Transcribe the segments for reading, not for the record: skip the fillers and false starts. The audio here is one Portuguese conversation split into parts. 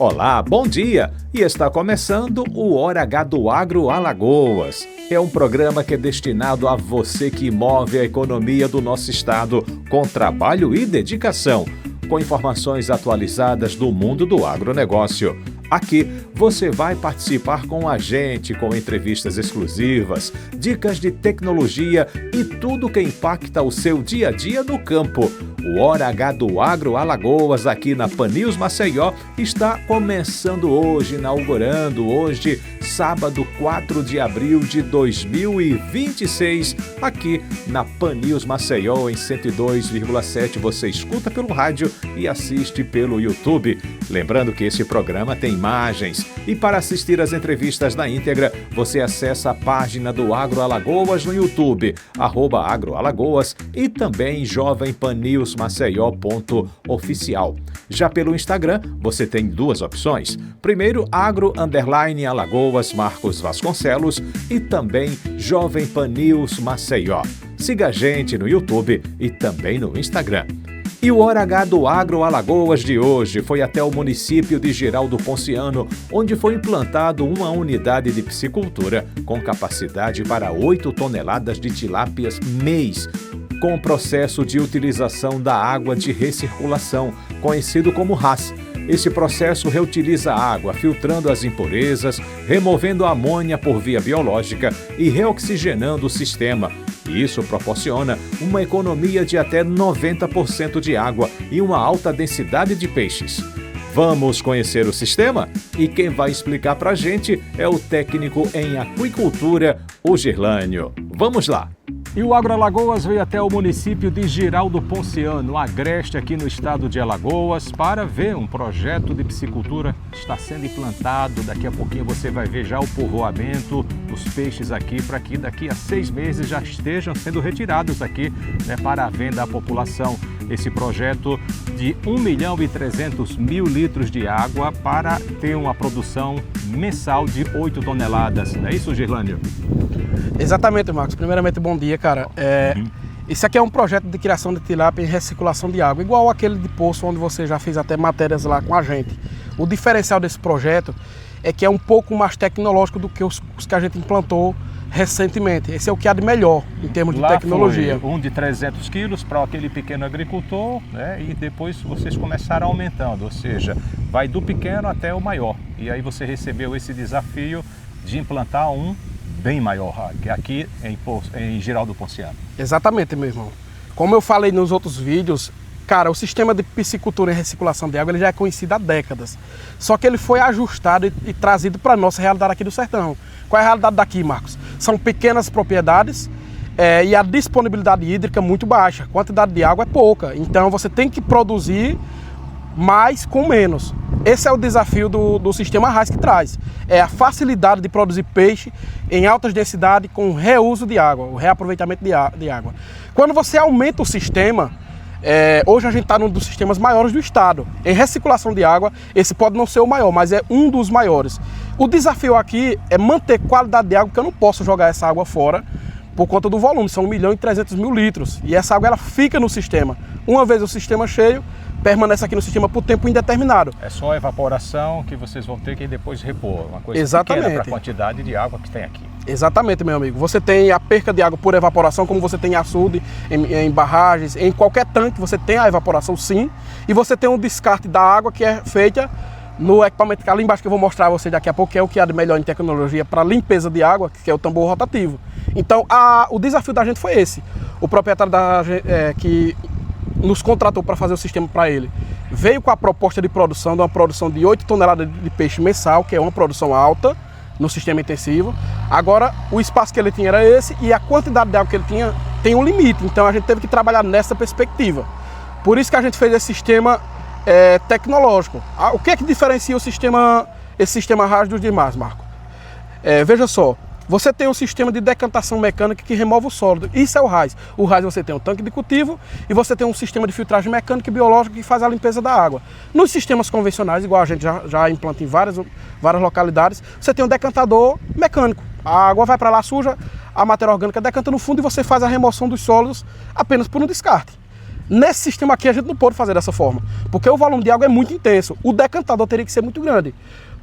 Olá, bom dia! E está começando o Hora H do Agro Alagoas. É um programa que é destinado a você que move a economia do nosso estado com trabalho e dedicação, com informações atualizadas do mundo do agronegócio. Aqui você vai participar com a gente, com entrevistas exclusivas, dicas de tecnologia e tudo que impacta o seu dia a dia no campo. O Hora H do Agro Alagoas, aqui na Pan News Maceió, está começando hoje, inaugurando hoje, sábado 4 de abril de 2026, aqui na Pan News Maceió, em 102,7. Você escuta pelo rádio e assiste pelo YouTube. Lembrando que esse programa tem imagens e para assistir às entrevistas na íntegra, você acessa a página do Agro Alagoas no YouTube, @agroalagoas e também jovempanewsmaceió.oficial. Já pelo Instagram, você tem duas opções. Primeiro, agro_alagoas Marcos Vasconcelos e também Jovem Pan News Maceió. Siga a gente no YouTube e também no Instagram. E o Hora H do Agro Alagoas de hoje foi até o município de Girau do Ponciano, onde foi implantado uma unidade de piscicultura com capacidade para 8 toneladas de tilápias mês, com o processo de utilização da água de recirculação, conhecido como RAS. Esse processo reutiliza a água, filtrando as impurezas, removendo a amônia por via biológica e reoxigenando o sistema. E isso proporciona uma economia de até 90% de água e uma alta densidade de peixes. Vamos conhecer o sistema? E quem vai explicar pra gente é o técnico em aquicultura, o Girlânio. Vamos lá! E o Agro Alagoas veio até o município de Girau do Ponciano, Agreste, aqui no estado de Alagoas, para ver um projeto de piscicultura que está sendo implantado. Daqui a pouquinho você vai ver já o povoamento dos peixes aqui, para que daqui a 6 meses já estejam sendo retirados aqui, para a venda à população. Esse projeto de 1.300.000 litros de água para ter uma produção mensal de 8 toneladas. Não é isso, Girlânio? Exatamente, Marcos. Primeiramente, bom dia, cara. Esse aqui é um projeto de criação de tilápia e recirculação de água, igual aquele de poço, onde você já fez até matérias lá com a gente. O diferencial desse projeto é que é um pouco mais tecnológico do que os que a gente implantou recentemente. Esse é o que há de melhor em termos de tecnologia. Foi um de 300 quilos para aquele pequeno agricultor, e depois vocês começaram aumentando, ou seja, vai do pequeno até o maior. E aí você recebeu esse desafio de implantar um bem maior, que é aqui em Girau do Ponciano. Exatamente, meu irmão. Como eu falei nos outros vídeos, cara, o sistema de piscicultura e recirculação de água ele já é conhecido há décadas. Só que ele foi ajustado e trazido para a nossa realidade aqui do sertão. Qual é a realidade daqui, Marcos? São pequenas propriedades e a disponibilidade hídrica muito baixa. A quantidade de água é pouca. Então você tem que produzir mais com menos. Esse é o desafio do sistema RAS que traz. É a facilidade de produzir peixe em altas densidades com reuso de água, o reaproveitamento de água. Quando você aumenta o sistema, hoje a gente está num dos sistemas maiores do estado. Em recirculação de água, esse pode não ser o maior, mas é um dos maiores. O desafio aqui é manter qualidade de água, porque eu não posso jogar essa água fora por conta do volume, são 1.300.000 litros. E essa água ela fica no sistema. Uma vez o sistema cheio, permanece aqui no sistema por tempo indeterminado. É só a evaporação que vocês vão ter que depois repor, uma coisa Exatamente. Pequena para a quantidade de água que tem aqui. Exatamente, meu amigo. Você tem a perca de água por evaporação, como você tem em açude, em barragens, em qualquer tanque você tem a evaporação sim, e você tem um descarte da água que é feita no equipamento que ali embaixo que eu vou mostrar a você daqui a pouco, que é o que há de melhor em tecnologia para limpeza de água, que é o tambor rotativo. Então, o desafio da gente foi esse. O proprietário que nos contratou para fazer o sistema para ele veio com a proposta de produção, de uma produção de 8 toneladas de peixe mensal, que é uma produção alta no sistema intensivo. Agora, o espaço que ele tinha era esse e a quantidade de água que ele tinha tem um limite. Então, a gente teve que trabalhar nessa perspectiva. Por isso que a gente fez esse sistema tecnológico. O que é que diferencia esse sistema RAS dos demais, Marco? Veja só, você tem um sistema de decantação mecânica que remove o sólido. Isso é o RAS. O RAS você tem um tanque de cultivo e você tem um sistema de filtragem mecânica e biológica que faz a limpeza da água. Nos sistemas convencionais, igual a gente já implanta em várias localidades, você tem um decantador mecânico. A água vai para lá suja, a matéria orgânica decanta no fundo e você faz a remoção dos sólidos apenas por um descarte. Nesse sistema aqui a gente não pode fazer dessa forma, porque o volume de água é muito intenso. O decantador teria que ser muito grande,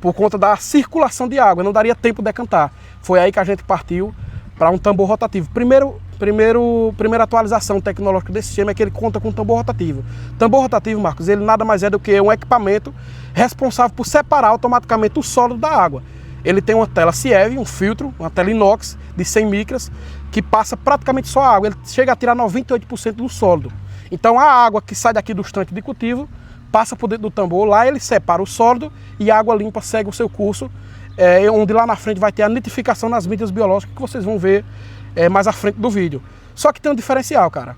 por conta da circulação de água, não daria tempo de decantar. Foi aí que a gente partiu para um tambor rotativo. Primeira atualização tecnológica desse sistema é que ele conta com um tambor rotativo. Tambor rotativo, Marcos, ele nada mais é do que um equipamento responsável por separar automaticamente o sólido da água. Ele tem uma tela CIEV, um filtro, uma tela inox de 100 micras, que passa praticamente só a água. Ele chega a tirar 98% do sólido. Então a água que sai daqui do tanque de cultivo passa por dentro do tambor, lá ele separa o sólido e a água limpa segue o seu curso, onde lá na frente vai ter a nitrificação nas mídias biológicas que vocês vão ver mais à frente do vídeo. Só que tem um diferencial, cara.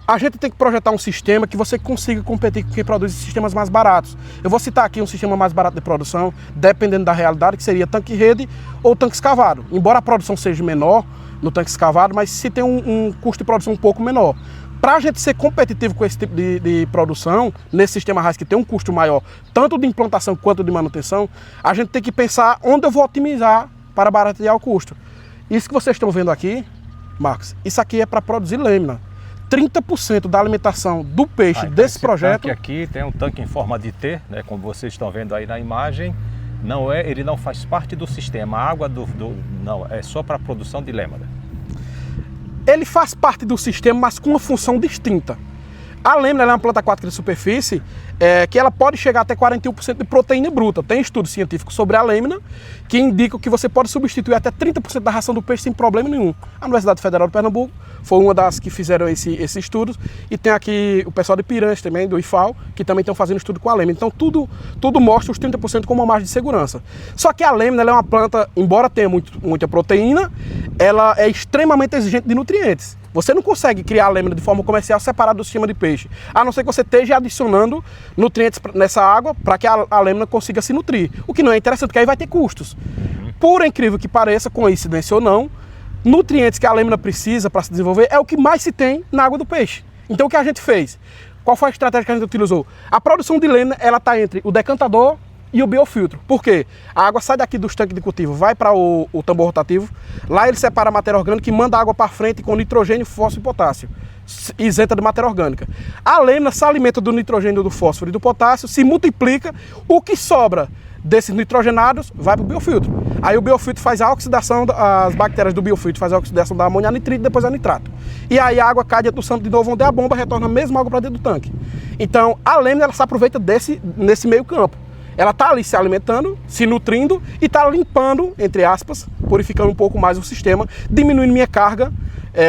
A gente tem que projetar um sistema que você consiga competir com quem produz sistemas mais baratos. Eu vou citar aqui um sistema mais barato de produção, dependendo da realidade, que seria tanque-rede ou tanque escavado. Embora a produção seja menor no tanque escavado, mas se tem um custo de produção um pouco menor. Para a gente ser competitivo com esse tipo de produção, nesse sistema RAS que tem um custo maior, tanto de implantação quanto de manutenção, a gente tem que pensar onde eu vou otimizar para baratear o custo. Isso que vocês estão vendo aqui, Marcos, isso aqui é para produzir lâmina. 30% da alimentação do peixe então desse projeto... Tanque aqui tem um tanque em forma de T, né, como vocês estão vendo aí na imagem. Ele não faz parte do sistema. A água não, é só para a produção de lâmina. Ele faz parte do sistema, mas com uma função distinta. A lâmina é uma planta aquática de superfície que ela pode chegar até 41% de proteína bruta. Tem estudos científicos sobre a lâmina que indicam que você pode substituir até 30% da ração do peixe sem problema nenhum. A Universidade Federal de Pernambuco foi uma das que fizeram esses estudos, e tem aqui o pessoal de Piranhas também, do IFAO, que também estão fazendo estudo com a lâmina. Então tudo mostra os 30% como uma margem de segurança. Só que a lâmina ela é uma planta, embora tenha muita proteína, ela é extremamente exigente de nutrientes. Você não consegue criar a lâmina de forma comercial separada do sistema de peixe, a não ser que você esteja adicionando nutrientes nessa água para que a lâmina consiga se nutrir. O que não é interessante, porque aí vai ter custos. Por incrível que pareça, coincidência ou não, nutrientes que a lâmina precisa para se desenvolver é o que mais se tem na água do peixe. Então o que a gente fez? Qual foi a estratégia que a gente utilizou? A produção de lâmina está entre o decantador e o biofiltro. Por quê? A água sai daqui dos tanques de cultivo, vai para o tambor rotativo, lá ele separa a matéria orgânica e manda a água para frente com nitrogênio, fósforo e potássio, isenta de matéria orgânica. A lâmina se alimenta do nitrogênio, do fósforo e do potássio, se multiplica, o que sobra desses nitrogenados vai para o biofiltro. Aí o biofiltro faz a oxidação, as bactérias do biofiltro fazem a oxidação da amônia a nitrito e depois a nitrato. E aí a água cai dentro do santo de novo, onde é a bomba, retorna a mesma água para dentro do tanque. Então a lâmina ela se aproveita nesse meio campo. Ela está ali se alimentando, se nutrindo e está limpando, entre aspas, purificando um pouco mais o sistema, diminuindo minha carga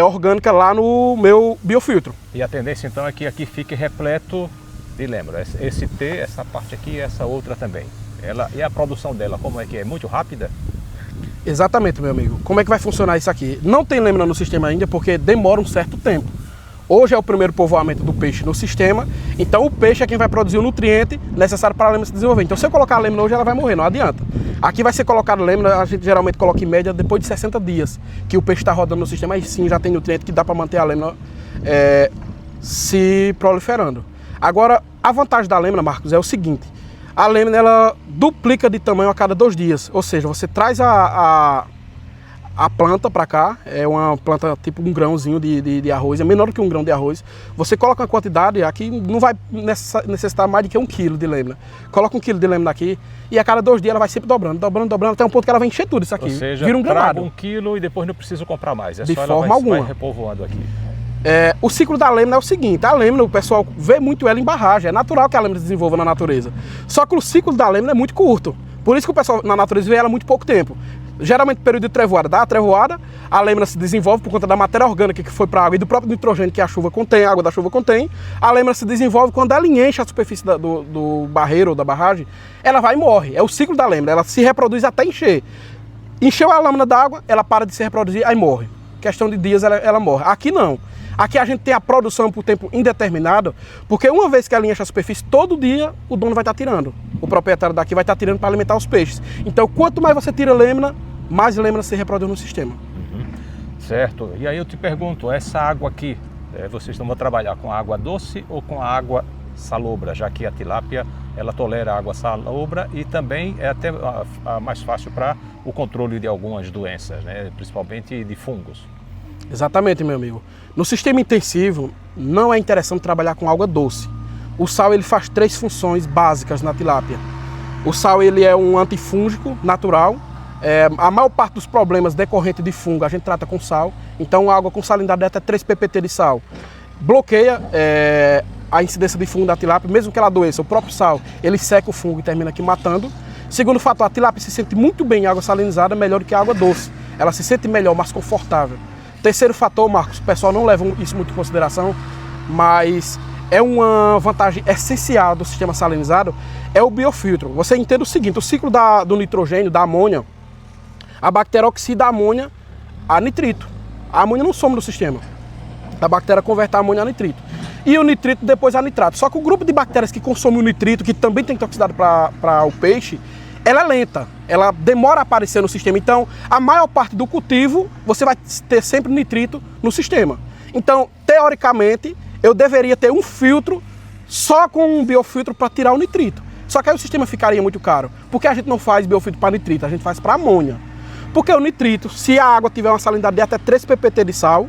orgânica lá no meu biofiltro. E a tendência então é que aqui fique repleto de lâmina. Esse T, essa parte aqui e essa outra também. E a produção dela, como é que é? Muito rápida? Exatamente, meu amigo. Como é que vai funcionar isso aqui? Não tem lâmina no sistema ainda porque demora um certo tempo. Hoje é o primeiro povoamento do peixe no sistema, então o peixe é quem vai produzir o nutriente necessário para a lâmina se desenvolver. Então se eu colocar a lâmina hoje, ela vai morrer, não adianta. Aqui vai ser colocado lâmina, a gente geralmente coloca em média depois de 60 dias que o peixe está rodando no sistema, aí sim já tem nutriente que dá para manter a lâmina se proliferando. Agora, a vantagem da lâmina, Marcos, é o seguinte: a lâmina ela duplica de tamanho a cada 2 dias, ou seja, você traz a planta para cá, é uma planta tipo um grãozinho de arroz, é menor do que um grão de arroz. Você coloca uma quantidade, aqui não vai necessitar mais do que 1 quilo de lâmina. Coloca 1 quilo de lâmina aqui e a cada 2 dias ela vai sempre dobrando, até um ponto que ela vai encher tudo isso aqui. Ou seja, vira um granado. 1 quilo e depois não preciso comprar mais, de forma alguma. Vai repovoando aqui. O ciclo da lâmina é o seguinte: a lâmina, o pessoal vê muito ela em barragem, é natural que a lâmina se desenvolva na natureza. Só que o ciclo da lâmina é muito curto, por isso que o pessoal na natureza vê ela há muito pouco tempo. Geralmente no período de trevoada, dá a trevoada, a lâmina se desenvolve por conta da matéria orgânica que foi para a água e do próprio nitrogênio que a chuva contém, a água da chuva contém. A lâmina se desenvolve quando ela enche a superfície do barreiro ou da barragem, ela vai e morre. É o ciclo da lâmina, ela se reproduz até encher. Encheu a lâmina d'água, ela para de se reproduzir, aí morre. Questão de dias ela morre. Aqui não. Aqui a gente tem a produção por tempo indeterminado, porque uma vez que ela enche a superfície, todo dia o dono vai estar tirando. O proprietário daqui vai estar tirando para alimentar os peixes. Então, quanto mais você tira lâmina, mais lâmina se reproduz no sistema. Certo. E aí eu te pergunto, essa água aqui, vocês vão trabalhar com água doce ou com água salobra, já que a tilápia ela tolera água salobra e também é até mais fácil para o controle de algumas doenças, né? Principalmente de fungos. Exatamente, meu amigo. No sistema intensivo, não é interessante trabalhar com água doce. O sal ele faz 3 funções básicas na tilápia. O sal ele é um antifúngico natural. A maior parte dos problemas decorrentes de fungo a gente trata com sal. Então, água com salinidade de até 3 ppt de sal bloqueia a incidência de fungo da tilápia, mesmo que ela adoeça. O próprio sal ele seca o fungo e termina aqui matando. Segundo fator, a tilápia se sente muito bem em água salinizada, melhor do que a água doce. Ela se sente melhor, mais confortável. Terceiro fator, Marcos, o pessoal não leva isso muito em consideração, mas é uma vantagem essencial do sistema salinizado, é o biofiltro. Você entende o seguinte, o ciclo do nitrogênio, da amônia, a bactéria oxida a amônia a nitrito. A amônia não some do sistema. A bactéria converte a amônia a nitrito. E o nitrito depois a nitrato. Só que o grupo de bactérias que consome o nitrito, que também tem toxicidade para o peixe, ela é lenta, ela demora a aparecer no sistema. Então, a maior parte do cultivo, você vai ter sempre nitrito no sistema. Então, teoricamente, eu deveria ter um filtro só com um biofiltro para tirar o nitrito. Só que aí o sistema ficaria muito caro. Porque a gente não faz biofiltro para nitrito, a gente faz para amônia. Porque o nitrito, se a água tiver uma salinidade de até 3 ppt de sal,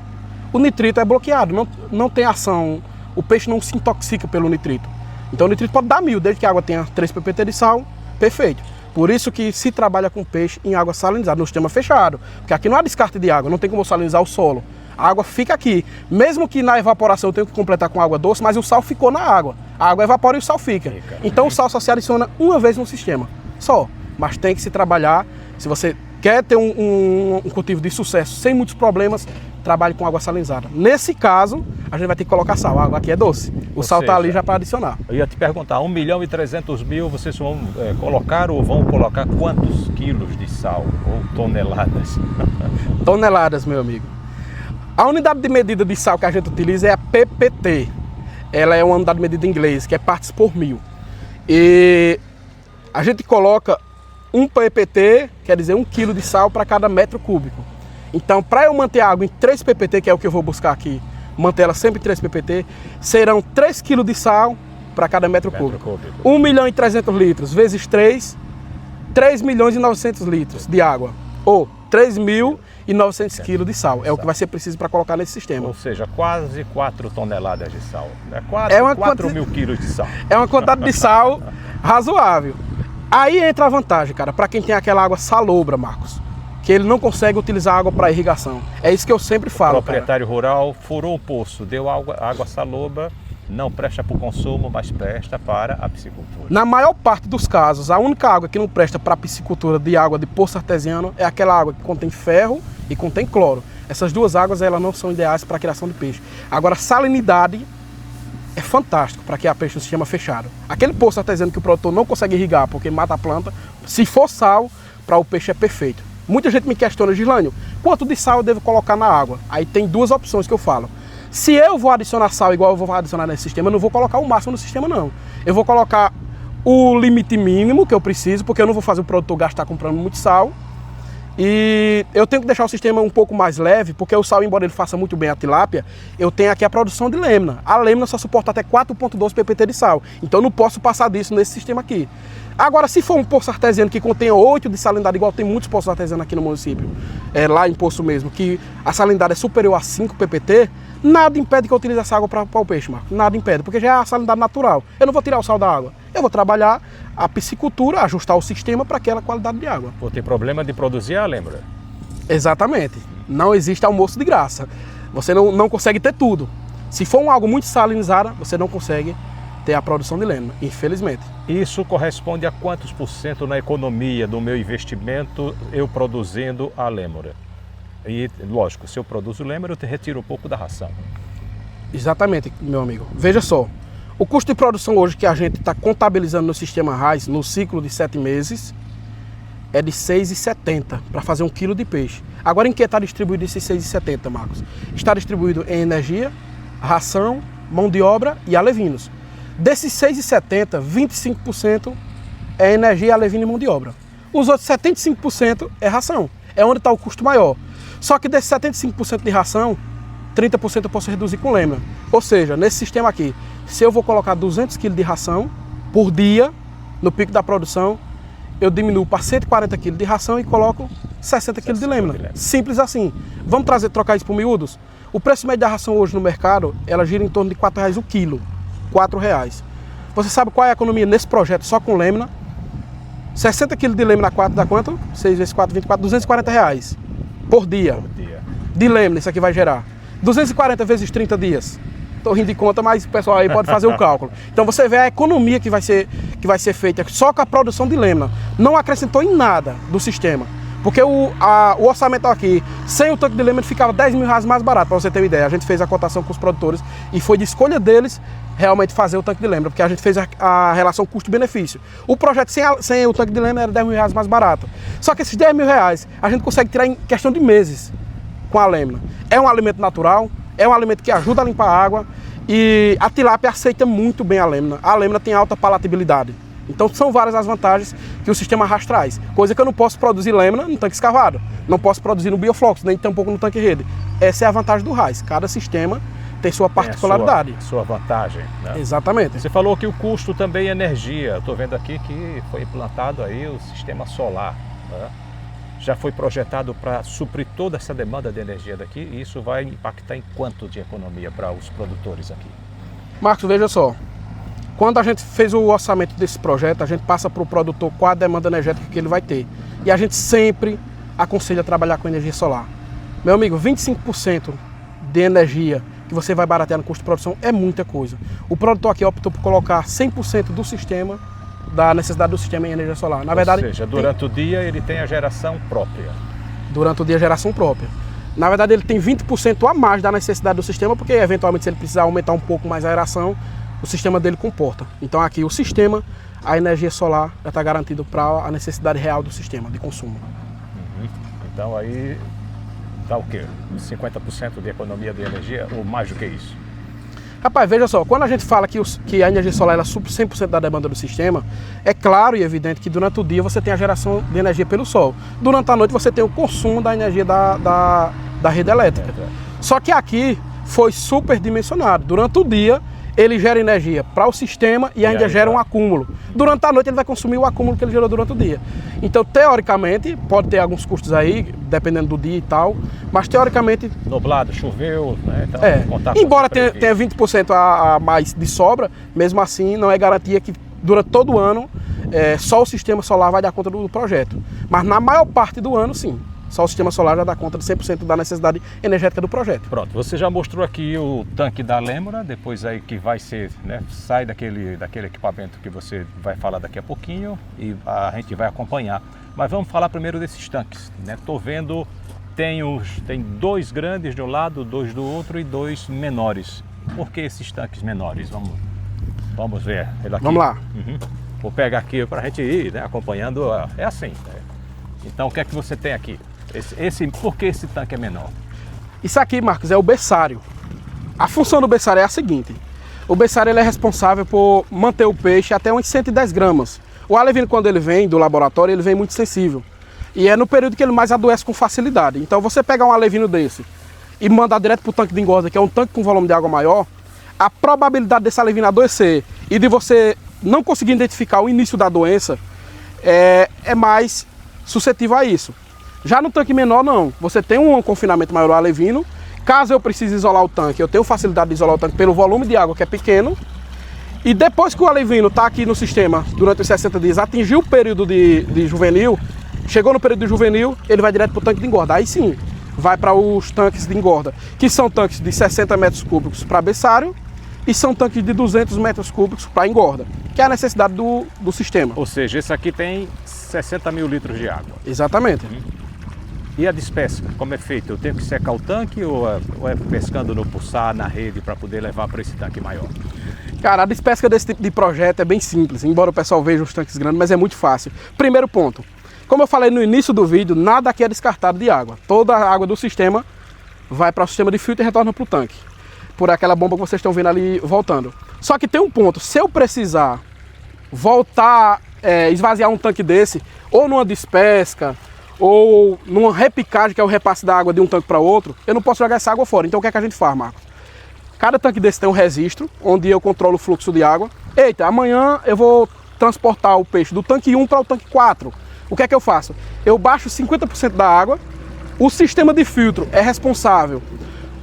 o nitrito é bloqueado, não tem ação, o peixe não se intoxica pelo nitrito. Então o nitrito pode dar 1000, desde que a água tenha 3 ppt de sal, perfeito. Por isso que se trabalha com peixe em água salinizada, no sistema fechado. Porque aqui não há descarte de água, não tem como salinizar o solo. A água fica aqui. Mesmo que na evaporação eu tenha que completar com água doce, mas o sal ficou na água. A água evapora e o sal fica. Então o sal só se adiciona uma vez no sistema, só. Mas tem que se trabalhar, se você quer ter um cultivo de sucesso sem muitos problemas, trabalhe com água salinizada. Nesse caso, a gente vai ter que colocar sal. A água aqui é doce. O sal está ali já para adicionar. Eu ia te perguntar, 1.300.000 vocês vão colocar ou vão colocar quantos quilos de sal ou toneladas? Toneladas, meu amigo. A unidade de medida de sal que a gente utiliza é a PPT. Ela é uma unidade de medida em inglês, que é partes por mil. E a gente coloca 1 ppt, quer dizer 1 kg de sal para cada metro cúbico. Então, para eu manter a água em 3 ppt, que é o que eu vou buscar aqui, manter ela sempre em 3 ppt, serão 3 kg de sal para cada metro cúbico. 1.300.000 litros vezes 3, 3.900.000 litros de água. Ou 3.900 kg de sal. É o que vai ser preciso para colocar nesse sistema. Ou seja, quase 4 toneladas de sal. Quase 4.000 quilos de sal. É uma quantidade de sal razoável. Aí entra a vantagem, cara, para quem tem aquela água salobra, Marcos, que ele não consegue utilizar água para irrigação. É isso que eu sempre falo, o proprietário rural furou o poço, deu água salobra, não presta para o consumo, mas presta para a piscicultura. Na maior parte dos casos, a única água que não presta para a piscicultura de água de poço artesiano é aquela água que contém ferro e contém cloro. Essas duas águas elas não são ideais para a criação de peixe. Agora, a salinidade é fantástico para criar peixe no sistema fechado. Aquele poço artesiano que o produtor não consegue irrigar porque mata a planta, se for sal, para o peixe é perfeito. Muita gente me questiona, Gislânio, quanto de sal eu devo colocar na água? Aí tem duas opções que eu falo. Se eu vou adicionar sal igual eu vou adicionar nesse sistema, eu não vou colocar o máximo no sistema, não. Eu vou colocar o limite mínimo que eu preciso, porque eu não vou fazer o produtor gastar comprando muito sal. E eu tenho que deixar o sistema um pouco mais leve, porque o sal, embora ele faça muito bem a tilápia, eu tenho aqui a produção de lêmina. A lêmina só suporta até 4,12 ppt de sal. Então eu não posso passar disso nesse sistema aqui. Agora, se for um poço artesiano que contenha 8 de salinidade, igual tem muitos poços artesianos aqui no município, lá em Poço mesmo, que a salinidade é superior a 5 ppt, nada impede que eu utilize essa água para o peixe, Marco. Nada impede, porque já é a salinidade natural. Eu não vou tirar o sal da água. Eu vou trabalhar a piscicultura, ajustar o sistema para aquela qualidade de água. Por ter problema de produzir a lembra. Exatamente. Não existe almoço de graça. Você não consegue ter tudo. Se for algo muito salinizado, você não consegue ter a produção de lêmina, infelizmente. Isso corresponde a quantos por cento na economia do meu investimento eu produzindo a lêmura? E, lógico, se eu produzo lêmura, eu te retiro um pouco da ração. Exatamente, meu amigo. Veja só, o custo de produção hoje que a gente está contabilizando no sistema RAIS, no ciclo de 7 meses, é de R$ 6,70 para fazer 1 quilo de peixe. Agora, em que está distribuído esses R$ 6,70, Marcos? Está distribuído em energia, ração, mão de obra e alevinos. Desses 6,70, 25% é energia, alevino e mão de obra. Os outros 75% é ração. É onde está o custo maior. Só que desses 75% de ração, 30% eu posso reduzir com lêmina. Ou seja, nesse sistema aqui, se eu vou colocar 200 kg de ração por dia, no pico da produção, eu diminuo para 140 kg de ração e coloco 60 kg de lêmina. Simples assim. Vamos trocar isso por miúdos? O preço médio da ração hoje no mercado, ela gira em torno de R$4 o quilo. R$4. Você sabe qual é a economia nesse projeto só com lêmina? 60 kg de lêmina 4 dá quanto? 6 vezes 4, 24, R$240 por dia. De lêmina isso aqui vai gerar. 240 vezes 30 dias. Estou rindo de conta, mas o pessoal aí pode fazer o cálculo. Então você vê a economia que vai ser feita só com a produção de lêmina. Não acrescentou em nada do sistema. Porque o orçamento aqui, sem o tanque de lêmina, ficava R$10 mil mais barato, para você ter uma ideia. A gente fez a cotação com os produtores e foi de escolha deles realmente fazer o tanque de lêmina, porque a gente fez a relação custo-benefício. O projeto sem o tanque de lêmina era R$10 mil mais barato. Só que esses R$10 mil a gente consegue tirar em questão de meses com a lêmina. É um alimento natural, é um alimento que ajuda a limpar a água e a tilápia aceita muito bem a lêmina. A lêmina tem alta palatabilidade. Então são várias as vantagens que o sistema RAS traz. Coisa que eu não posso produzir lêmina no tanque escavado, não posso produzir no bioflox, nem tampouco no tanque rede. Essa é a vantagem do RAS. Cada sistema tem sua particularidade. Sua vantagem, né? Exatamente. Você falou que o custo também é energia. Estou vendo aqui que foi implantado aí o sistema solar, né? Já foi projetado para suprir toda essa demanda de energia daqui e isso vai impactar em quanto de economia para os produtores aqui? Marcos, veja só. Quando a gente fez o orçamento desse projeto, a gente passa para o produtor qual a demanda energética que ele vai ter. E a gente sempre aconselha trabalhar com energia solar. Meu amigo, 25% de energia que você vai baratear no custo de produção é muita coisa. O produtor aqui optou por colocar 100% do sistema, da necessidade do sistema em energia solar. Na verdade, ou seja, durante o dia ele tem a geração própria. Durante o dia, a geração própria. Na verdade, ele tem 20% a mais da necessidade do sistema, porque eventualmente se ele precisar aumentar um pouco mais a aeração, o sistema dele comporta. Então aqui o sistema, a energia solar já está garantido para a necessidade real do sistema de consumo. Então aí dá o quê? 50% de economia de energia ou mais do que isso? Rapaz, veja só, quando a gente fala que a energia solar ela supre 100% da demanda do sistema, é claro e evidente que durante o dia você tem a geração de energia pelo sol. Durante a noite você tem o consumo da energia da rede elétrica. Só que aqui foi superdimensionado. Durante o dia ele gera energia para o sistema e ainda gera um acúmulo. Durante a noite ele vai consumir o acúmulo que ele gerou durante o dia. Então, teoricamente, pode ter alguns custos aí, dependendo do dia e tal, mas teoricamente... Nublado, choveu, né? Então, embora tenha 20% a mais de sobra, mesmo assim não é garantia que durante todo o ano só o sistema solar vai dar conta do projeto. Mas na maior parte do ano, sim. Só o sistema solar já dá conta de 100% da necessidade energética do projeto. Pronto, você já mostrou aqui o tanque da lêmina, depois aí que vai ser, né, sai daquele equipamento que você vai falar daqui a pouquinho e a gente vai acompanhar. Mas vamos falar primeiro desses tanques, né? Tô vendo, tem 2 grandes de um lado, 2 do outro e 2 menores. Por que esses tanques menores? Vamos ver ele aqui. Vamos lá. Vou pegar aqui para a gente ir, né, acompanhando. É assim, né? Então o que é que você tem aqui? Por que esse tanque é menor? Isso aqui, Marcos, é o berçário. A função do berçário é a seguinte. O berçário ele é responsável por manter o peixe até uns 110 gramas. O alevino, quando ele vem do laboratório, ele vem muito sensível. E é no período que ele mais adoece com facilidade. Então você pegar um alevino desse e mandar direto para o tanque de engorda, que é um tanque com volume de água maior, a probabilidade desse alevino adoecer e de você não conseguir identificar o início da doença é mais suscetível a isso. Já no tanque menor, não. Você tem um confinamento maior ao alevino. Caso eu precise isolar o tanque, eu tenho facilidade de isolar o tanque pelo volume de água, que é pequeno. E depois que o alevino está aqui no sistema, durante os 60 dias, atingiu o período de juvenil, chegou no período de juvenil, ele vai direto para o tanque de engorda. Aí sim, vai para os tanques de engorda, que são tanques de 60 metros cúbicos para berçário e são tanques de 200 metros cúbicos para engorda, que é a necessidade do sistema. Ou seja, esse aqui tem 60 mil litros de água. Exatamente. E a despesca, como é feito? Eu tenho que secar o tanque ou é pescando no pulsar, na rede, para poder levar para esse tanque maior? Cara, a despesca desse tipo de projeto é bem simples, embora o pessoal veja os tanques grandes, mas é muito fácil. Primeiro ponto, como eu falei no início do vídeo, nada aqui é descartado de água. Toda a água do sistema vai para o sistema de filtro e retorna para o tanque, por aquela bomba que vocês estão vendo ali voltando. Só que tem um ponto, se eu precisar voltar, esvaziar um tanque desse, ou numa despesca, ou numa repicagem, que é o repasse da água de um tanque para outro, eu não posso jogar essa água fora. Então o que é que a gente faz, Marcos? Cada tanque desse tem um registro, onde eu controlo o fluxo de água. Eita, amanhã eu vou transportar o peixe do tanque 1 para o tanque 4. o que é que eu faço? Eu baixo 50% da água, o sistema de filtro é responsável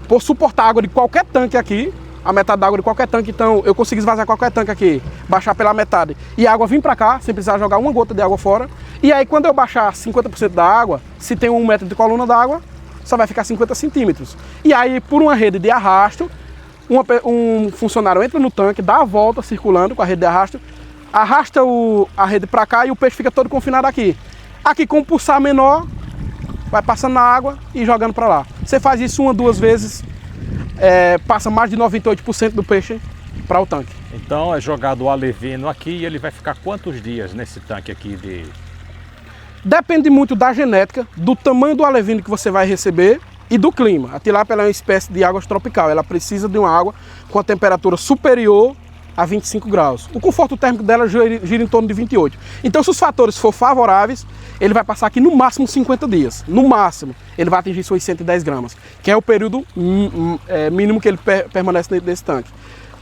por suportar a água de qualquer tanque aqui, a metade da água de qualquer tanque, então eu consigo esvaziar qualquer tanque aqui, baixar pela metade e a água vir para cá, sem precisar jogar uma gota de água fora. E aí quando eu baixar 50% da água, se tem 1 metro de coluna d'água, só vai ficar 50 centímetros. E aí por uma rede de arrasto, um funcionário entra no tanque, dá a volta circulando com a rede de arrasto, arrasta a rede para cá e o peixe fica todo confinado aqui. Aqui com um pulsar menor, vai passando na água e jogando para lá. Você faz isso 1 ou 2 vezes, passa mais de 98% do peixe para o tanque. Então é jogado o alevino aqui e ele vai ficar quantos dias nesse tanque aqui de... Depende muito da genética, do tamanho do alevino que você vai receber e do clima. A tilápia é uma espécie de água tropical, ela precisa de uma água com a temperatura superior a 25 graus. O conforto térmico dela gira em torno de 28. Então se os fatores for favoráveis, ele vai passar aqui no máximo 50 dias. No máximo, ele vai atingir suas 110 gramas, que é o período mínimo que ele permanece nesse tanque.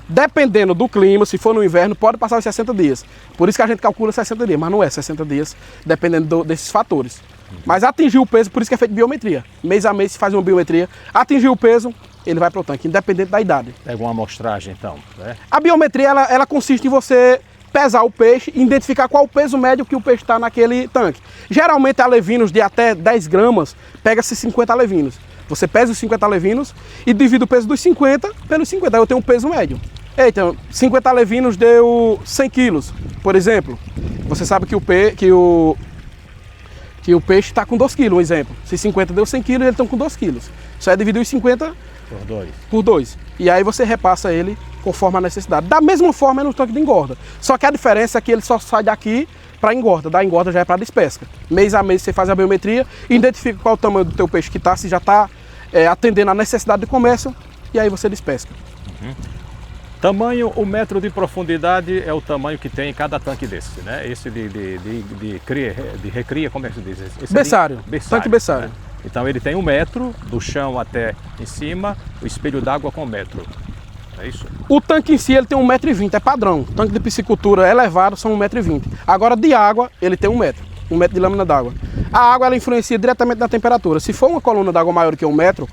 Dependendo do clima, se for no inverno, pode passar os 60 dias. Por isso que a gente calcula 60 dias, mas não é 60 dias, dependendo desses fatores. Mas atingir o peso, por isso que é feito biometria. Mês a mês se faz uma biometria. Atingir o peso, ele vai para o tanque, independente da idade. Pega uma amostragem então, né? A biometria, ela consiste em você pesar o peixe e identificar qual o peso médio que o peixe está naquele tanque. Geralmente alevinos de até 10 gramas, pega-se 50 alevinos. Você pesa os 50 alevinos e divide o peso dos 50 pelos 50, aí eu tenho um peso médio. Então, 50 alevinos deu 100 quilos, por exemplo. Você sabe que o peixe está com 2 quilos, um exemplo. Se 50 deu 100 quilos, eles estão com 2 quilos. Só é dividir os 50 por 2. E aí você repassa ele conforme a necessidade. Da mesma forma é no tanque de engorda. Só que a diferença é que ele só sai daqui para engorda. Da engorda já é para despesca. Mês a mês você faz a biometria, identifica qual é o tamanho do teu peixe que está, se já está atendendo a necessidade de comércio, e aí você despesca. Uhum. Tamanho, o metro de profundidade é o tamanho que tem em cada tanque desse, né? Esse de recria, como é que se diz? Esse Berçário, tanque berçário. Né? Então ele tem 1 metro, do chão até em cima, o espelho d'água com 1 metro. É isso? O tanque em si ele tem 1,20 m, é padrão. O tanque de piscicultura elevado são 1,20 m. Agora de água ele tem 1 metro, 1 metro de lâmina d'água. A água ela influencia diretamente na temperatura. Se for uma coluna d'água maior que 1 metro,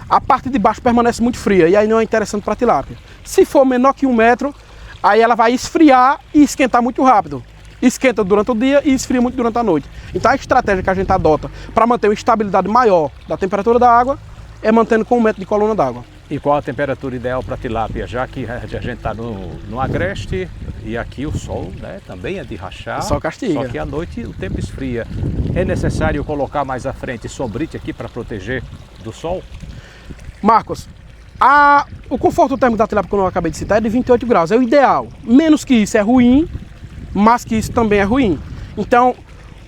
a parte de baixo permanece muito fria e aí não é interessante para a tilápia. Se for menor que 1 metro, aí ela vai esfriar e esquentar muito rápido. Esquenta durante o dia e esfria muito durante a noite. Então a estratégia que a gente adota para manter uma estabilidade maior da temperatura da água é mantendo com 1 metro de coluna d'água. E qual a temperatura ideal para tilápia? Já que a gente está no agreste e aqui o sol, né, também é de rachar. O sol castiga. Só que à noite o tempo esfria. É necessário colocar mais à frente sombrite aqui para proteger do sol? Marcos, o conforto térmico da tilápia, como eu acabei de citar, é de 28 graus. É o ideal. Menos que isso é ruim, mais que isso também é ruim. Então,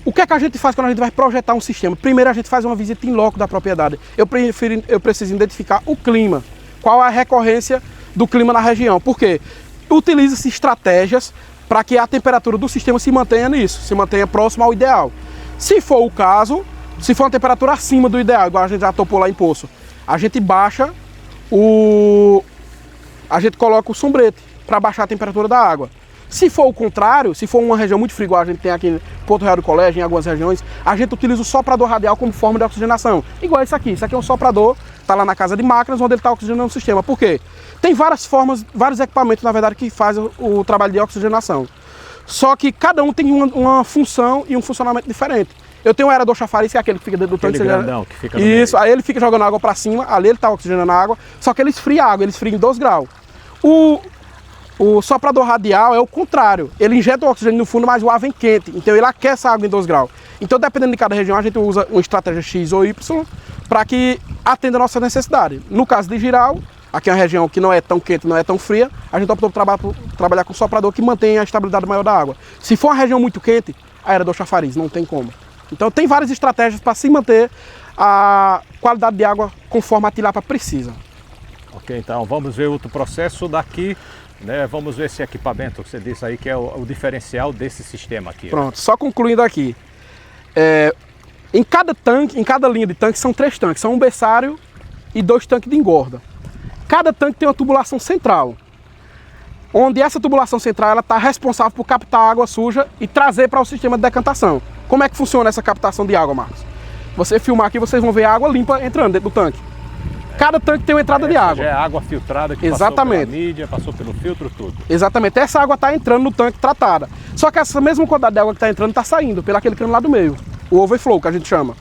o que é que a gente faz quando a gente vai projetar um sistema? Primeiro a gente faz uma visita em loco da propriedade. Eu preciso identificar o clima. Qual é a recorrência do clima na região? Por quê? Utiliza-se estratégias para que a temperatura do sistema se mantenha nisso, se mantenha próximo ao ideal. Se for o caso, se for uma temperatura acima do ideal, igual a gente já topou lá em Poço, a gente baixa a gente coloca o sombrete para baixar a temperatura da água. Se for o contrário, se for uma região muito fria, igual a gente tem aqui em Porto Real do Colégio, em algumas regiões, a gente utiliza o soprador radial como forma de oxigenação. Igual isso aqui é um soprador, está lá na casa de máquinas, onde ele está oxigenando o sistema. Por quê? Tem várias formas, vários equipamentos, na verdade, que fazem o trabalho de oxigenação. Só que cada um tem uma função e um funcionamento diferente. Eu tenho um aerador chafariz, que é aquele que fica dentro do tanque. Grandão, que fica no isso, meio. Aí ele fica jogando água para cima, ali ele está oxigenando a água, só que ele esfria a água, ele esfria em 2 graus. O soprador radial é o contrário, ele injeta o oxigênio no fundo, mas o ar vem quente, então ele aquece a água em 2 graus. Então, dependendo de cada região, a gente usa uma estratégia X ou Y para que atenda a nossa necessidade. No caso de Jirau, aqui é uma região que não é tão quente, não é tão fria, a gente optou por trabalhar com soprador que mantém a estabilidade maior da água. Se for uma região muito quente, aerador chafariz, não tem como. Então tem várias estratégias para se manter a qualidade de água conforme a tilápia precisa. Ok, então vamos ver outro processo daqui, né? Vamos ver esse equipamento que você disse aí que é o diferencial desse sistema aqui. Pronto, só concluindo aqui. Em cada tanque, em cada linha de tanque são 3 tanques, são um berçário e 2 tanques de engorda. Cada tanque tem uma tubulação central, onde essa tubulação central está responsável por captar a água suja e trazer para o sistema de decantação. Como é que funciona essa captação de água, Marcos? Você filmar aqui, vocês vão ver a água limpa entrando dentro do tanque. Cada tanque tem uma entrada de água. Já é água filtrada que Exatamente. passou pela mídia, passou pelo filtro, tudo. Exatamente. Essa água está entrando no tanque tratada. Só que essa mesma quantidade de água que está entrando está saindo pelo aquele cano lá do meio. O overflow, que a gente chama.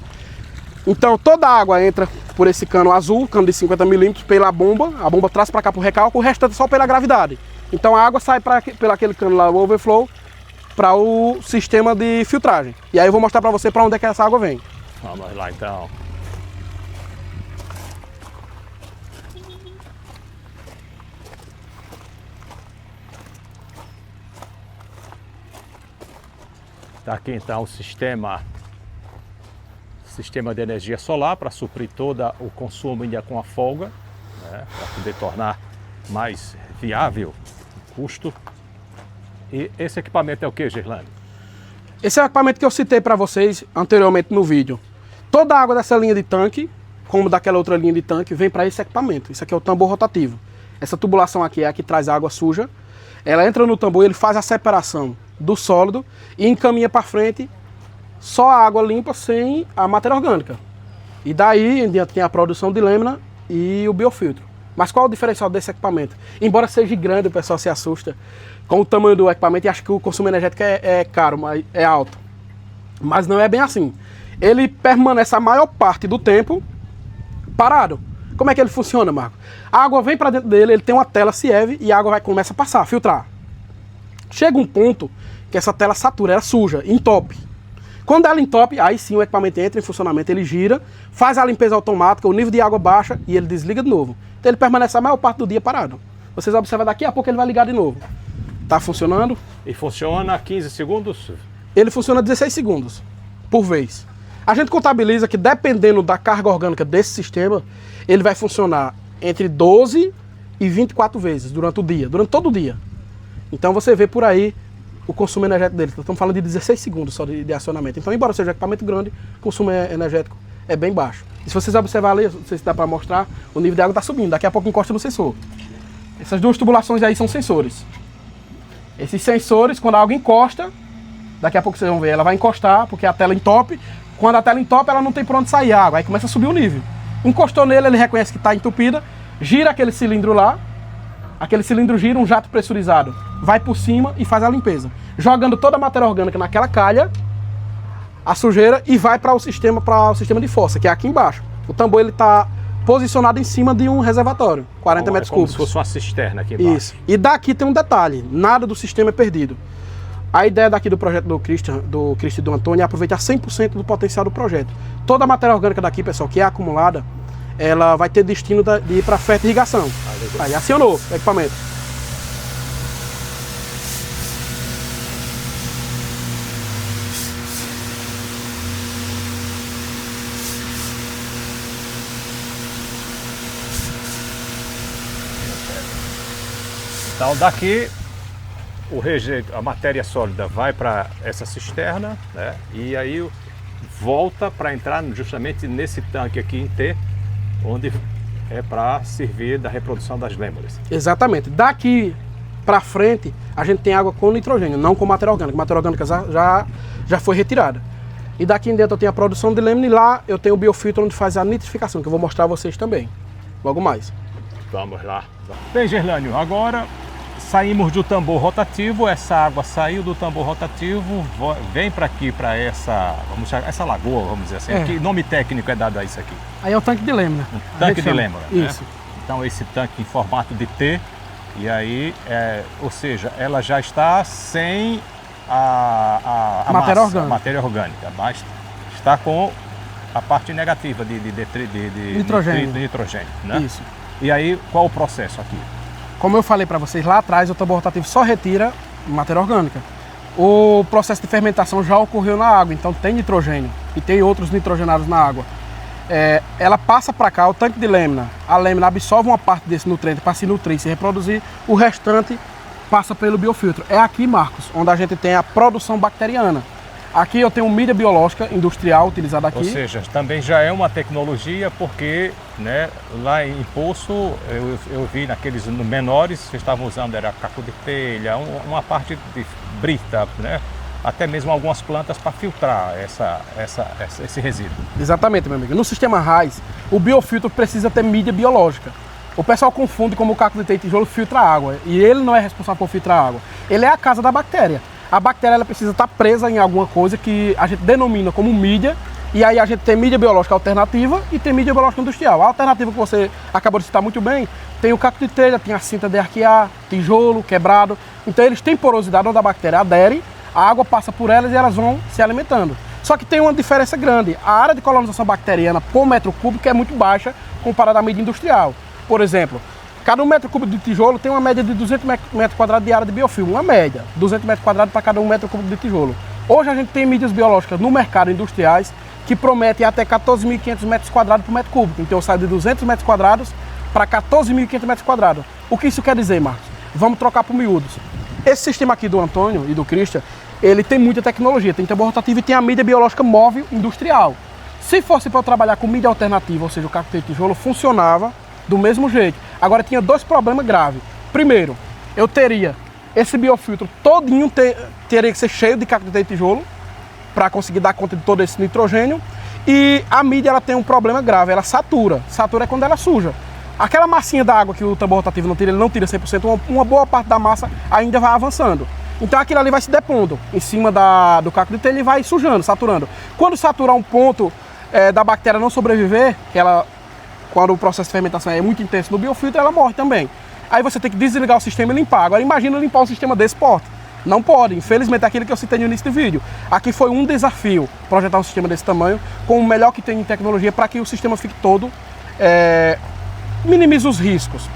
Então toda a água entra por esse cano azul, cano de 50 milímetros, pela bomba. A bomba traz para cá para o recalque, o restante é só pela gravidade. Então a água sai pelo aquele cano lá, o overflow, para o sistema de filtragem. E aí eu vou mostrar para você para onde é que essa água vem. Vamos lá então. Está aqui então o sistema de energia solar para suprir todo o consumo ainda com a folga, né, para poder tornar mais viável o custo. E esse equipamento é o que, Gerlane? Esse é o equipamento que eu citei para vocês anteriormente no vídeo. Toda a água dessa linha de tanque, como daquela outra linha de tanque, vem para esse equipamento. Isso aqui é o tambor rotativo. Essa tubulação aqui é a que traz água suja. Ela entra no tambor, ele faz a separação do sólido e encaminha para frente só a água limpa sem a matéria orgânica. E daí em diante tem a produção de lâmina e o biofiltro. Mas qual é o diferencial desse equipamento? Embora seja grande, o pessoal se assusta com o tamanho do equipamento e acha que o consumo energético é caro, mas é alto. Mas não é bem assim. Ele permanece a maior parte do tempo parado. Como é que ele funciona, Marco? A água vem para dentro dele, ele tem uma tela CIEV e a água começa a passar, a filtrar. Chega um ponto que essa tela satura, ela suja, entope. Quando ela entope, aí sim o equipamento entra em funcionamento, ele gira, faz a limpeza automática, o nível de água baixa e ele desliga de novo. Então ele permanece a maior parte do dia parado. Vocês observam, daqui a pouco ele vai ligar de novo. Tá funcionando? E funciona 15 segundos? Ele funciona 16 segundos por vez. A gente contabiliza que dependendo da carga orgânica desse sistema, ele vai funcionar entre 12 e 24 vezes durante o dia, durante todo o dia. Então você vê por aí o consumo energético dele. Estamos falando de 16 segundos só de acionamento. Então, embora seja um equipamento grande, o consumo energético é bem baixo. E se vocês observarem ali, não sei se dá para mostrar, o nível de água está subindo. Daqui a pouco encosta no sensor. Essas duas tubulações aí são sensores. Esses sensores, quando a água encosta, daqui a pouco vocês vão ver, ela vai encostar, porque a tela entope. Quando a tela entope, ela não tem por onde sair a água. Aí começa a subir o nível. Encostou nele, ele reconhece que está entupida, gira aquele cilindro lá. Aquele cilindro gira, um jato pressurizado vai por cima e faz a limpeza, jogando toda a matéria orgânica naquela calha, a sujeira, e vai para o sistema de fossa, que é aqui embaixo. O tambor ele está posicionado em cima de um reservatório, 40 metros cúbicos. Como se fosse uma cisterna aqui embaixo. Isso. E daqui tem um detalhe, nada do sistema é perdido. A ideia daqui do projeto do Cristian e do Antônio é aproveitar 100% do potencial do projeto. Toda a matéria orgânica daqui, pessoal, que é acumulada, ela vai ter destino de ir para fertirrigação. Aí acionou o equipamento. Então daqui o rejeito, a matéria sólida vai para essa cisterna, né? E aí volta para entrar justamente nesse tanque aqui em T, onde é para servir da reprodução das lêmuras. Exatamente. Daqui para frente a gente tem água com nitrogênio, não com matéria orgânica. A matéria orgânica já foi retirada. E daqui em dentro eu tenho a produção de lâmina e lá eu tenho o biofiltro onde faz a nitrificação, que eu vou mostrar a vocês também, logo mais. Vamos lá. Bem, Gerlânio, agora saímos do tambor rotativo, essa água saiu do tambor rotativo, vem para aqui, para essa lagoa, vamos dizer assim. É. Que nome técnico é dado a isso aqui? Aí é o tanque de lâmina. Um tanque de lâmina, né? Isso. Então esse tanque em formato de T, e aí, ou seja, ela já está sem a matéria massa, orgânica. A matéria orgânica, mas está com a parte negativa de nitrogênio, né? Isso. E aí, qual o processo aqui? Como eu falei para vocês lá atrás, o tambor rotativo só retira matéria orgânica. O processo de fermentação já ocorreu na água, então tem nitrogênio e tem outros nitrogenados na água. Ela passa para cá, o tanque de lâmina, a lâmina absorve uma parte desse nutriente para se nutrir, se reproduzir, o restante passa pelo biofiltro. É aqui, Marcos, onde a gente tem a produção bacteriana. Aqui eu tenho mídia biológica industrial utilizada aqui. Ou seja, também já é uma tecnologia, porque, né, lá em Poço eu vi naqueles menores que estavam usando, era caco de telha, uma parte de brita, né, até mesmo algumas plantas para filtrar esse resíduo. Exatamente, meu amigo. No sistema RAS, o biofiltro precisa ter mídia biológica. O pessoal confunde como o caco de teia e tijolo filtra água, e ele não é responsável por filtrar água. Ele é a casa da bactéria. A bactéria ela precisa estar presa em alguma coisa que a gente denomina como mídia, e aí a gente tem mídia biológica alternativa e tem mídia biológica industrial. A alternativa que você acabou de citar muito bem, tem o caco de telha, tem a cinta de arquear, tijolo quebrado. Então eles têm porosidade onde a bactéria adere, a água passa por elas e elas vão se alimentando. Só que tem uma diferença grande. A área de colonização bacteriana por metro cúbico é muito baixa comparada à mídia industrial. Por exemplo, cada 1 metro cúbico de tijolo tem uma média de 200 metros quadrados de área de biofilme, uma média, 200 metros quadrados para cada 1 metro cúbico de tijolo. Hoje a gente tem mídias biológicas no mercado industriais que prometem até 14.500 metros quadrados por metro cúbico. Então eu saio de 200 metros quadrados para 14.500 metros quadrados. O que isso quer dizer, Marcos? Vamos trocar por miúdos. Esse sistema aqui do Antônio e do Christian, ele tem muita tecnologia, tem tambor rotativo e tem a mídia biológica móvel industrial. Se fosse para eu trabalhar com mídia alternativa, ou seja, o caco de teia e tijolo, funcionava do mesmo jeito. Agora tinha dois problemas graves. Primeiro, eu teria esse biofiltro todinho teria que ser cheio de caco de teia e tijolo para conseguir dar conta de todo esse nitrogênio. E a mídia ela tem um problema grave, ela satura. Satura é quando ela suja. Aquela massinha da água que o tambor rotativo não tira, ele não tira 100%, uma boa parte da massa ainda vai avançando. Então aquilo ali vai se depondo em cima do caco de telha e vai sujando, saturando. Quando saturar um ponto da bactéria não sobreviver, quando o processo de fermentação é muito intenso no biofiltro, ela morre também. Aí você tem que desligar o sistema e limpar. Agora imagina limpar um sistema desse porte. Não pode, infelizmente é aquilo que eu citei no início do vídeo. Aqui foi um desafio, projetar um sistema desse tamanho, com o melhor que tem em tecnologia, para que o sistema fique todo, minimize os riscos,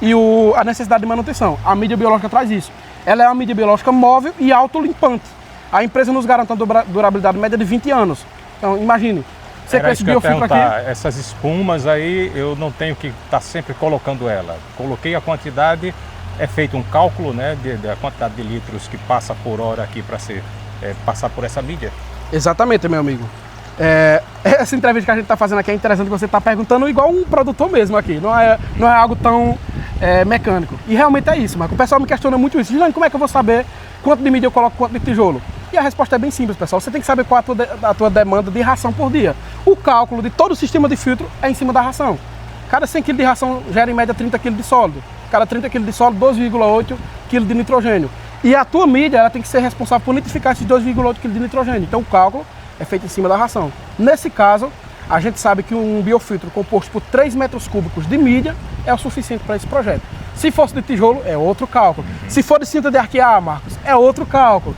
e a necessidade de manutenção. A mídia biológica traz isso. Ela é uma mídia biológica móvel e autolimpante. A empresa nos garante uma durabilidade média de 20 anos. Então imagine, você com esse biofiltro aqui... Essas espumas aí, eu não tenho que estar sempre colocando ela. Coloquei a quantidade, é feito um cálculo, né, da quantidade de litros que passa por hora aqui para passar por essa mídia. Exatamente, meu amigo. Essa entrevista que a gente está fazendo aqui é interessante, você está perguntando igual um produtor mesmo aqui. Não é algo tão mecânico. E realmente é isso, mas o pessoal me questiona muito isso. Gilane, como é que eu vou saber quanto de mídia eu coloco, quanto de tijolo? E a resposta é bem simples, pessoal. Você tem que saber qual é a tua demanda de ração por dia. O cálculo de todo o sistema de filtro é em cima da ração. Cada 100 kg de ração gera em média 30 kg de sólido. Cada 30 kg de sólido, 2,8 kg de nitrogênio. E a tua mídia ela tem que ser responsável por nitrificar esses 2,8 kg de nitrogênio. Então o cálculo é feito em cima da ração. Nesse caso, a gente sabe que um biofiltro composto por 3 metros cúbicos de mídia é o suficiente para esse projeto. Se fosse de tijolo, é outro cálculo. Se for de cinta de arquear, Marcos, é outro cálculo.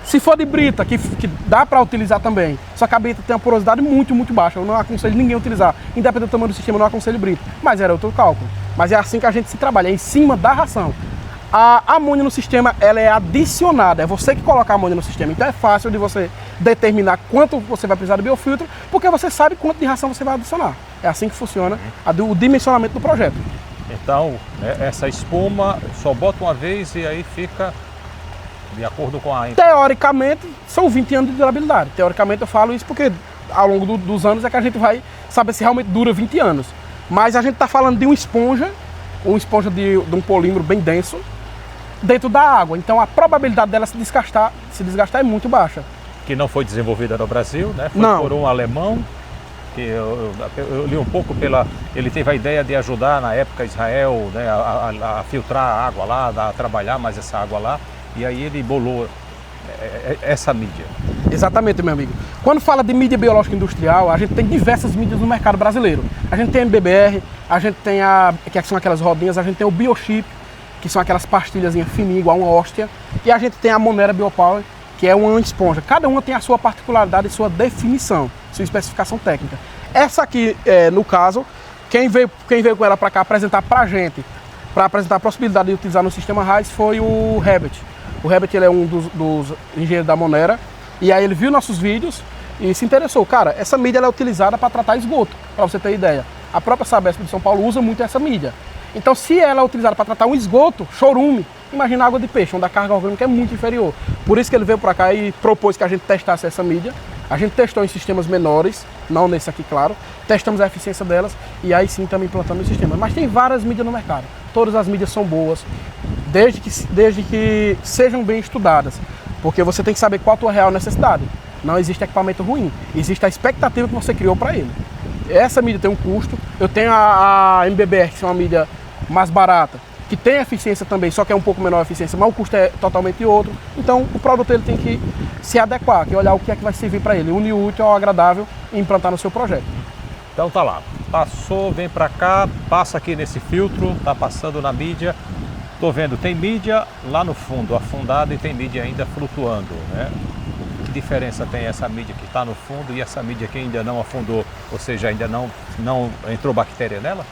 Se for de brita, que dá para utilizar também, só que a brita tem uma porosidade muito, muito baixa. Eu não aconselho ninguém a utilizar. Independente do tamanho do sistema, eu não aconselho brita. Mas era outro cálculo. Mas é assim que a gente se trabalha, é em cima da ração. A amônia no sistema, ela é adicionada. É você que coloca a amônia no sistema. Então é fácil de você determinar quanto você vai precisar de biofiltro, porque você sabe quanto de ração você vai adicionar. É assim que funciona o dimensionamento do projeto. Então, essa espuma só bota uma vez e aí fica de acordo com a... Teoricamente, são 20 anos de durabilidade. Teoricamente eu falo isso porque ao longo dos anos é que a gente vai saber se realmente dura 20 anos. Mas a gente está falando de uma esponja de um polímero bem denso, dentro da água. Então a probabilidade dela se desgastar é muito baixa. Que não foi desenvolvida no Brasil, né? Foi por um alemão, que eu li um pouco ele teve a ideia de ajudar na época Israel, né, a filtrar a água lá, a trabalhar mais essa água lá, e aí ele bolou essa mídia. Exatamente, meu amigo. Quando fala de mídia biológica industrial, a gente tem diversas mídias no mercado brasileiro. A gente tem a MBBR, a gente tem que são aquelas rodinhas, a gente tem o Biochip, que são aquelas pastilhazinhas fininhas, igual uma hóstia, e a gente tem a Monera Biopower, que é uma esponja. Cada uma tem a sua particularidade e sua definição, sua especificação técnica. Essa aqui, no caso, quem veio com ela para cá apresentar para a gente, para apresentar a possibilidade de utilizar no sistema RAS, foi o Herbert. O Herbert ele é um dos engenheiros da Monera, e aí ele viu nossos vídeos e se interessou. Cara, essa mídia ela é utilizada para tratar esgoto, para você ter ideia. A própria Sabesp de São Paulo usa muito essa mídia. Então, se ela é utilizada para tratar um esgoto, chorume, imagina água de peixe, onde a carga orgânica é muito inferior. Por isso que ele veio para cá e propôs que a gente testasse essa mídia. A gente testou em sistemas menores, não nesse aqui, claro. Testamos a eficiência delas e aí sim estamos implantando no sistema. Mas tem várias mídias no mercado. Todas as mídias são boas, desde que sejam bem estudadas. Porque você tem que saber qual a tua real necessidade. Não existe equipamento ruim, existe a expectativa que você criou para ele. Essa mídia tem um custo, eu tenho a MBBR, que é uma mídia mais barata, que tem eficiência também, só que é um pouco menor a eficiência, mas o custo é totalmente outro. Então o produto ele tem que se adequar, que é olhar o que é que vai servir para ele, unir o útil ao agradável e implantar no seu projeto. Então tá lá, passou, vem para cá, passa aqui nesse filtro, tá passando na mídia. Tô vendo, tem mídia lá no fundo, afundada, e tem mídia ainda flutuando, né? Que diferença tem essa mídia que está no fundo e essa mídia que ainda não afundou, ou seja, ainda não entrou bactéria nela?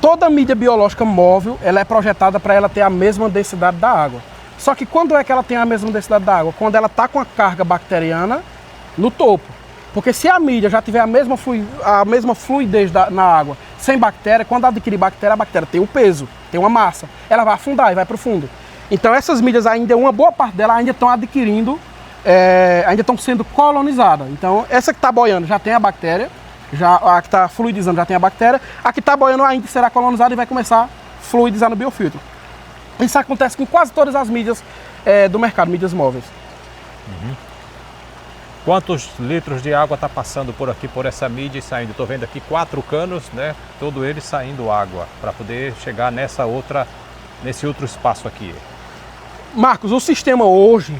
Toda mídia biológica móvel, ela é projetada para ela ter a mesma densidade da água. Só que quando é que ela tem a mesma densidade da água? Quando ela está com a carga bacteriana no topo. Porque se a mídia já tiver a mesma fluidez na água, sem bactéria, quando adquirir bactéria, a bactéria tem um peso, tem uma massa. Ela vai afundar e vai para o fundo. Então essas mídias ainda, uma boa parte delas ainda estão adquirindo, ainda estão sendo colonizadas. Então essa que está boiando já tem a bactéria, a que está fluidizando já tem a bactéria, a que está boiando ainda será colonizada e vai começar a fluidizar no biofiltro. Isso acontece com quase todas as mídias do mercado, mídias móveis. Uhum. Quantos litros de água está passando por aqui, por essa mídia e saindo? Estou vendo aqui 4 canos, né? Todo ele saindo água, para poder chegar nesse outro espaço aqui. Marcos, o sistema hoje,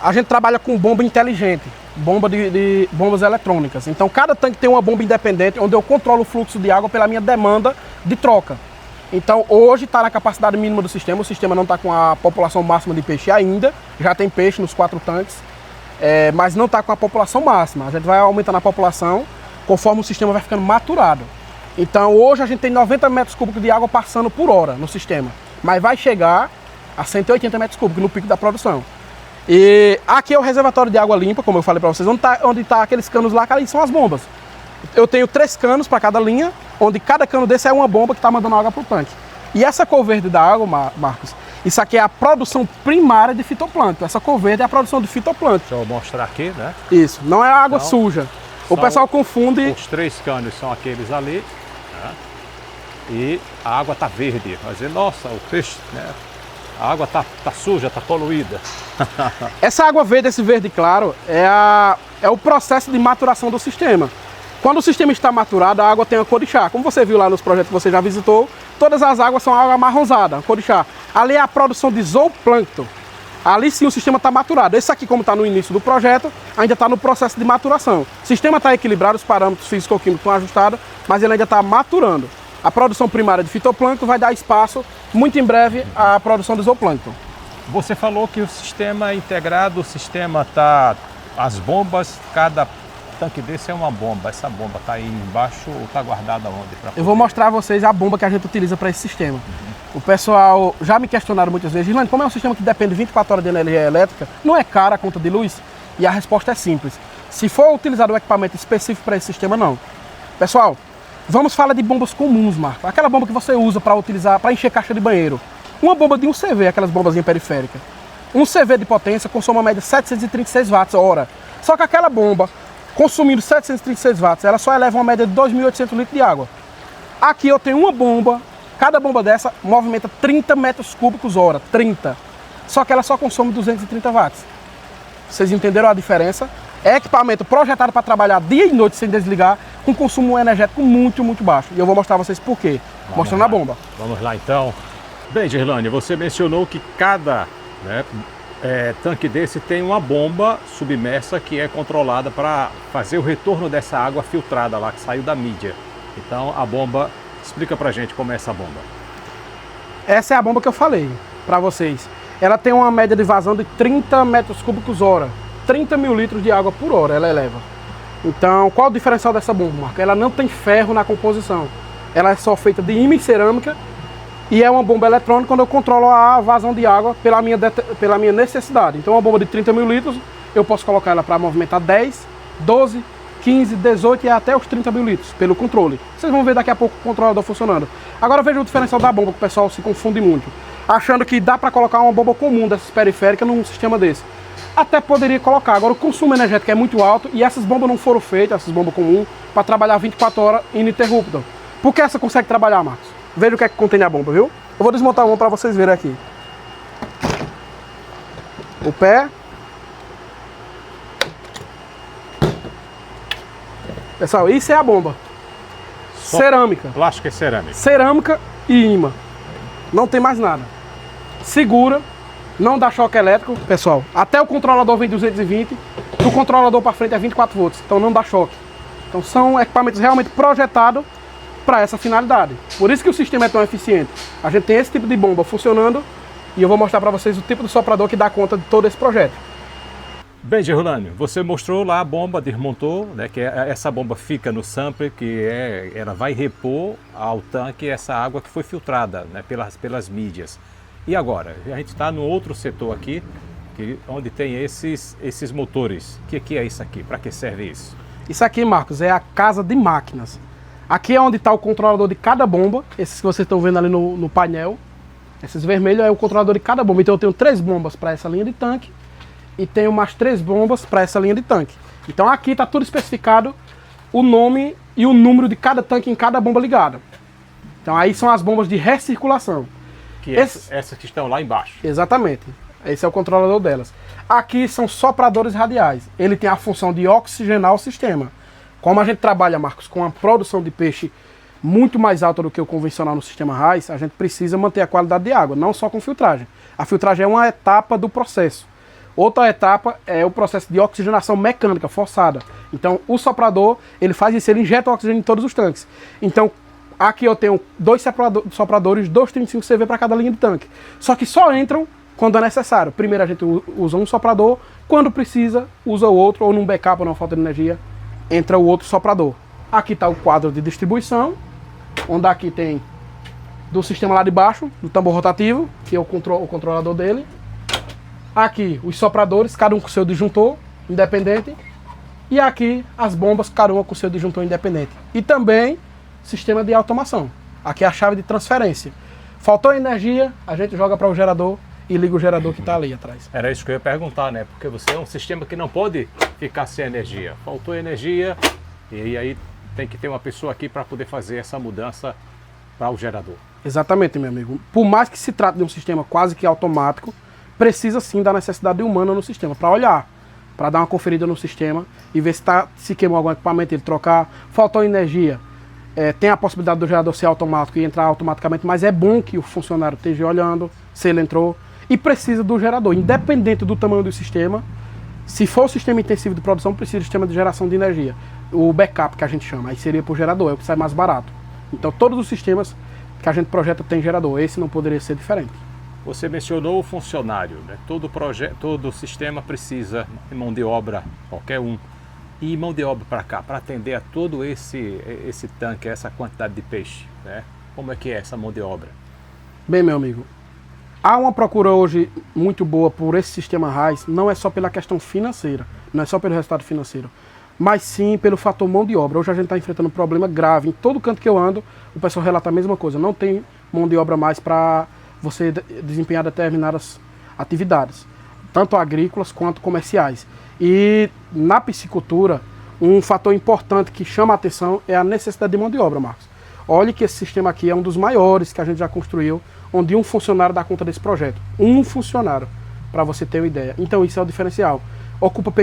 a gente trabalha com bomba inteligente, bombas eletrônicas. Então cada tanque tem uma bomba independente, onde eu controlo o fluxo de água pela minha demanda de troca. Então hoje está na capacidade mínima do sistema, o sistema não está com a população máxima de peixe ainda, já tem peixe nos 4 tanques, mas não está com a população máxima. A gente vai aumentando a população conforme o sistema vai ficando maturado. Então hoje a gente tem 90 metros cúbicos de água passando por hora no sistema, mas vai chegar a 180 metros cúbicos no pico da produção. E aqui é o reservatório de água limpa, como eu falei para vocês, onde tá aqueles canos lá, que ali são as bombas. Eu tenho 3 canos para cada linha, onde cada cano desse é uma bomba que está mandando água para o tanque. E essa cor verde da água, Marcos, isso aqui é a produção primária de fitoplâncton. Essa cor verde é a produção de fitoplâncton. Deixa eu mostrar aqui, né? Isso, não é água suja. O pessoal confunde... Os 3 canos são aqueles ali, né? E a água está verde. Vai dizer, nossa, o peixe, né? A água tá suja, está poluída. Essa água verde, esse verde claro, é o processo de maturação do sistema. Quando o sistema está maturado, a água tem a cor de chá. Como você viu lá nos projetos que você já visitou, todas as águas são água amarronzada, cor de chá. Ali é a produção de zooplâncton. Ali sim o sistema está maturado. Esse aqui, como está no início do projeto, ainda está no processo de maturação. O sistema está equilibrado, os parâmetros físico-químicos estão ajustados, mas ele ainda está maturando. A produção primária de fitoplâncton vai dar espaço, muito em breve, à produção de zooplâncton. Você falou que o sistema é integrado, o sistema está... As bombas, cada tanque desse é uma bomba. Essa bomba está aí embaixo ou está guardada onde? Eu vou mostrar a vocês a bomba que a gente utiliza para esse sistema. O pessoal já me questionaram muitas vezes, Gislaine, como é um sistema que depende de 24 horas de energia elétrica, não é cara a conta de luz? E a resposta é simples. Se for utilizado um equipamento específico para esse sistema, não. Pessoal, vamos falar de bombas comuns, Marco. Aquela bomba que você usa para utilizar, para encher caixa de banheiro. Uma bomba de 1 CV, aquelas bombazinhas periféricas. 1 CV de potência consome uma média de 736 watts hora. Só que aquela bomba, consumindo 736 watts, ela só eleva uma média de 2.800 litros de água. Aqui eu tenho uma bomba, cada bomba dessa movimenta 30 metros cúbicos hora, 30. Só que ela só consome 230 watts. Vocês entenderam a diferença? É equipamento projetado para trabalhar dia e noite sem desligar, com consumo energético muito, muito baixo. E eu vou mostrar a vocês por quê. Mostrando a bomba. Vamos lá então. Bem, Gislaine, você mencionou que cada tanque desse tem uma bomba submersa que é controlada para fazer o retorno dessa água filtrada lá que saiu da mídia. Então a bomba, explica pra gente como é essa bomba. Essa é a bomba que eu falei para vocês. Ela tem uma média de vazão de 30 metros cúbicos hora. 30 mil litros de água por hora ela eleva. Então qual o diferencial dessa bomba, Marco? Ela não tem ferro na composição. Ela é só feita de ímã e cerâmica. E é uma bomba eletrônica onde eu controlo a vazão de água pela minha necessidade. Então uma bomba de 30 mil litros, eu posso colocar ela para movimentar 10, 12, 15, 18 e até os 30 mil litros, pelo controle. Vocês vão ver daqui a pouco o controlador funcionando. Agora veja o diferencial da bomba, que o pessoal se confunde muito, achando que dá para colocar uma bomba comum dessas periféricas num sistema desse. Até poderia colocar, agora o consumo energético é muito alto e essas bombas não foram feitas, essas bombas comuns, para trabalhar 24 horas ininterruptas. Por que essa consegue trabalhar, Marcos? Veja o que é que contém a bomba, viu? Eu vou desmontar uma para vocês verem aqui. o pé. Pessoal, isso é a bomba. Só Cerâmica. Plástico e cerâmica. Cerâmica e imã. Não tem mais nada. Segura, não dá choque elétrico, pessoal. Até o controlador vem 220, do controlador para frente é 24 volts, então não dá choque. Então são equipamentos realmente projetados para essa finalidade. Por isso que o sistema é tão eficiente. A gente tem esse tipo de bomba funcionando e eu vou mostrar para vocês o tipo de soprador que dá conta de todo esse projeto. Bem, Gerulânio, você mostrou lá a bomba, desmontou, né, que essa bomba fica no sampler, ela vai repor ao tanque essa água que foi filtrada, né, pelas mídias. E agora? A gente está no outro setor aqui, onde tem esses motores. O que é isso aqui? Para que serve isso? Isso aqui, Marcos, é a casa de máquinas. Aqui é onde está o controlador de cada bomba, esses que vocês estão vendo ali no painel. Esses vermelhos é o controlador de cada bomba. Então eu tenho 3 bombas para essa linha de tanque e tenho mais 3 bombas para essa linha de tanque. Então aqui está tudo especificado, o nome e o número de cada tanque em cada bomba ligada. Então aí são as bombas de recirculação. Que essas que estão lá embaixo. Exatamente. Esse é o controlador delas. Aqui são sopradores radiais. Ele tem a função de oxigenar o sistema. Como a gente trabalha, Marcos, com a produção de peixe muito mais alta do que o convencional no sistema RAS, a gente precisa manter a qualidade de água, não só com filtragem. A filtragem é uma etapa do processo. Outra etapa é o processo de oxigenação mecânica forçada. Então o soprador, ele faz isso, ele injeta oxigênio em todos os tanques. Então aqui eu tenho 2 sopradores, 2,35 CV para cada linha de tanque. Só que só entram quando é necessário. Primeiro a gente usa um soprador, quando precisa usa o outro, ou num backup ou numa falta de energia, entra o outro soprador. Aqui está o quadro de distribuição, onde aqui tem do sistema lá de baixo, do tambor rotativo, que é o controlador dele. Aqui os sopradores, cada um com seu disjuntor independente. E aqui as bombas, cada uma com seu disjuntor independente. E também sistema de automação. Aqui é a chave de transferência. Faltou energia, a gente joga para o gerador e liga o gerador que está ali atrás. Era isso que eu ia perguntar, né? Porque você é um sistema que não pode ficar sem energia. Faltou energia e aí tem que ter uma pessoa aqui para poder fazer essa mudança para o gerador. Exatamente, meu amigo. Por mais que se trate de um sistema quase que automático, precisa sim da necessidade humana no sistema, para olhar, para dar uma conferida no sistema e ver se queimou algum equipamento, ele trocar, faltou energia. Tem a possibilidade do gerador ser automático e entrar automaticamente, mas é bom que o funcionário esteja olhando se ele entrou e precisa do gerador, independente do tamanho do sistema. Se for o sistema intensivo de produção, precisa do sistema de geração de energia, o backup que a gente chama, aí seria por gerador, é o que sai mais barato. Então todos os sistemas que a gente projeta tem gerador, esse não poderia ser diferente. Você mencionou o funcionário, né? Todo sistema precisa de mão de obra, qualquer um. E mão de obra para cá, para atender a todo esse tanque, essa quantidade de peixe, né? Como é que é essa mão de obra? Bem, meu amigo, há uma procura hoje muito boa por esse sistema RAS, não é só pela questão financeira, não é só pelo resultado financeiro, mas sim pelo fator mão de obra. Hoje a gente está enfrentando um problema grave, em todo canto que eu ando, o pessoal relata a mesma coisa, não tem mão de obra mais para você desempenhar determinadas atividades, tanto agrícolas quanto comerciais. E na piscicultura, um fator importante que chama a atenção é a necessidade de mão de obra, Marcos. Olhe que esse sistema aqui é um dos maiores que a gente já construiu, onde um funcionário dá conta desse projeto. Um funcionário, para você ter uma ideia. Então isso é o diferencial. Ocupa uma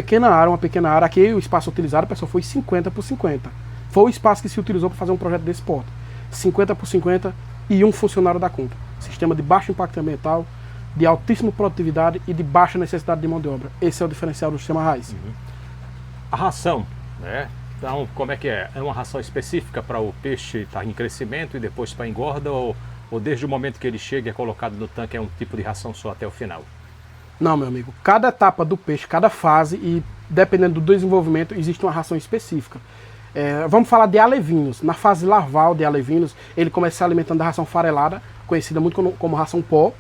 pequena área. Aqui o espaço utilizado, pessoal, foi 50 por 50. Foi o espaço que se utilizou para fazer um projeto desse porte. 50 por 50 e um funcionário dá conta. Sistema de baixo impacto ambiental, de altíssima produtividade e de baixa necessidade de mão de obra. Esse é o diferencial do sistema RAS. A ração, né? Então, como é que é? É uma ração específica para o peixe estar em crescimento e depois para engorda, ou desde o momento que ele chega e é colocado no tanque é um tipo de ração só até o final? Não, meu amigo. Cada etapa do peixe, cada fase e dependendo do desenvolvimento, existe uma ração específica. Vamos falar de alevinos. Na fase larval de alevinos, ele começa se alimentando da ração farelada, conhecida muito como ração pó.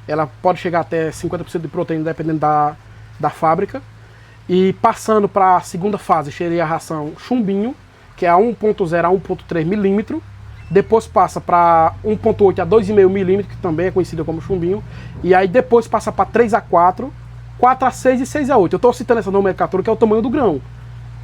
Ela pode chegar até 50% de proteína, dependendo da fábrica. E passando para a segunda fase, seria a ração chumbinho, que é a 1.0 a 1.3 milímetro. Depois passa para 1.8 a 2,5 milímetro, que também é conhecida como chumbinho. E aí depois passa para 3 a 4, 4 a 6 e 6 a 8. Eu estou citando essa nomenclatura que é o tamanho do grão.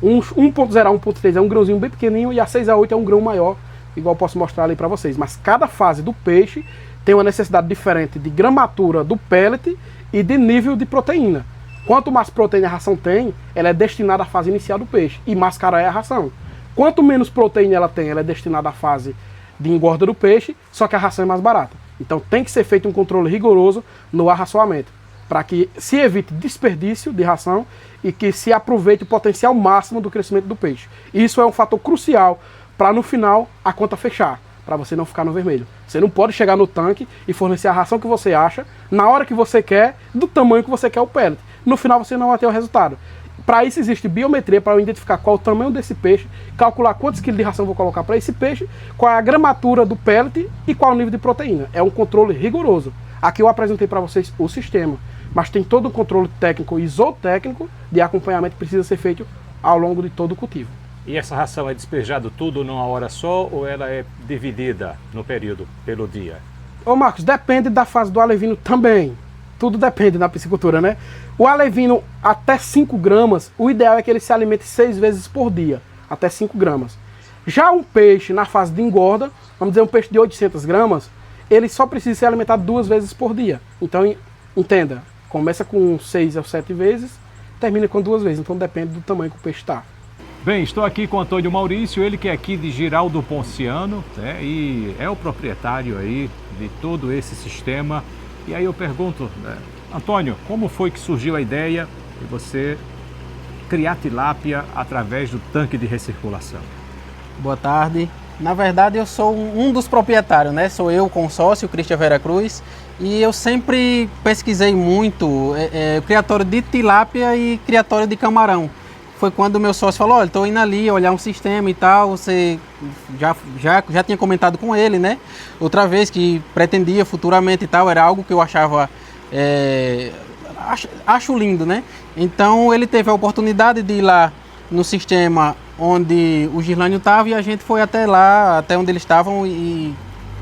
1.0 a 1.3 é um grãozinho bem pequenininho e a 6 a 8 é um grão maior, igual eu posso mostrar ali para vocês. Mas cada fase do peixe tem uma necessidade diferente de gramatura do pellet e de nível de proteína. Quanto mais proteína a ração tem, ela é destinada à fase inicial do peixe, e mais cara é a ração. Quanto menos proteína ela tem, ela é destinada à fase de engorda do peixe, só que a ração é mais barata. Então tem que ser feito um controle rigoroso no arraçoamento, para que se evite desperdício de ração e que se aproveite o potencial máximo do crescimento do peixe. Isso é um fator crucial para no final a conta fechar, para você não ficar no vermelho. Você não pode chegar no tanque e fornecer a ração que você acha, na hora que você quer, do tamanho que você quer o pellet. No final você não vai ter o resultado. Para isso existe biometria, para eu identificar qual o tamanho desse peixe, calcular quantos quilos de ração eu vou colocar para esse peixe, qual é a gramatura do pellet e qual o nível de proteína. É um controle rigoroso. Aqui eu apresentei para vocês o sistema, mas tem todo um controle técnico e zootécnico de acompanhamento que precisa ser feito ao longo de todo o cultivo. E essa ração é despejado tudo numa hora só ou ela é dividida no período, pelo dia? Ô Marcos, depende da fase do alevino também. Tudo depende na piscicultura, né? O alevino até 5 gramas, o ideal é que ele se alimente 6 vezes por dia, até 5 gramas. Já um peixe na fase de engorda, vamos dizer um peixe de 800 gramas, ele só precisa ser alimentado 2 vezes por dia. Então, entenda, começa com 6 ou 7 vezes, termina com 2 vezes, então depende do tamanho que o peixe está. Bem, estou aqui com o Antônio Maurício, ele que é aqui de Girau do Ponciano, né, e é o proprietário aí de todo esse sistema. E aí eu pergunto, né, Antônio, como foi que surgiu a ideia de você criar tilápia através do tanque de recirculação? Boa tarde. Na verdade, eu sou um dos proprietários, né? Sou eu com o sócio, Cristian Vera Cruz, e eu sempre pesquisei muito criatório de tilápia e criatório de camarão. Foi quando o meu sócio falou, olha, estou indo ali olhar um sistema e tal, você já tinha comentado com ele, né? Outra vez que pretendia futuramente e tal, era algo que eu achava, acho lindo, né? Então ele teve a oportunidade de ir lá no sistema onde o Girlânio estava e a gente foi até lá, até onde eles estavam e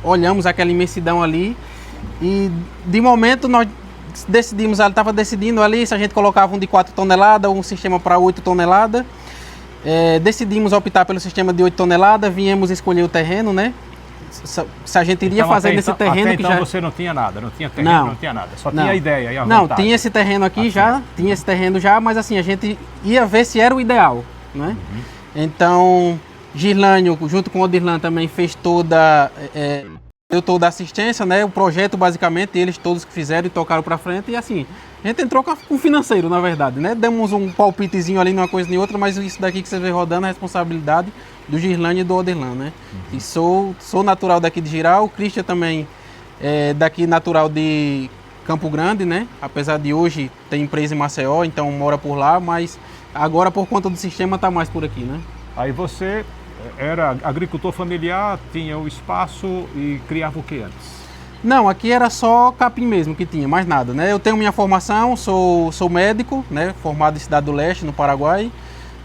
olhamos aquela imensidão ali e de momento nós decidimos, ela estava decidindo ali se a gente colocava um de 4 toneladas ou um sistema para 8 toneladas. Decidimos optar pelo sistema de 8 toneladas, viemos escolher o terreno, né? Se a gente iria então, fazer nesse terreno até que então já... você não tinha nada, não tinha terreno, não tinha nada, só tinha a ideia e a Não, vontade. tinha esse terreno aqui já, tinha esse terreno já, mas assim, a gente ia ver se era o ideal, né? Então, Girlânio, junto com o Odirlan também fez deu toda a assistência, né? O projeto, basicamente, eles todos que fizeram e tocaram para frente. E assim, a gente entrou com o financeiro, na verdade, né? Demos um palpitezinho ali numa coisa e outra, mas isso daqui que você vê rodando é a responsabilidade do Girlânio e do Odirlan, né? E sou natural daqui de Girau, o Cristian também é daqui natural de Campo Grande, né? Apesar de hoje ter empresa em Maceió, então mora por lá, mas agora por conta do sistema tá mais por aqui, né? Aí você era agricultor familiar, tinha o espaço e criava o que antes? Não, aqui era só capim mesmo que tinha, mais nada, né? Eu tenho minha formação, sou médico, né? Formado em Cidade do Leste, no Paraguai.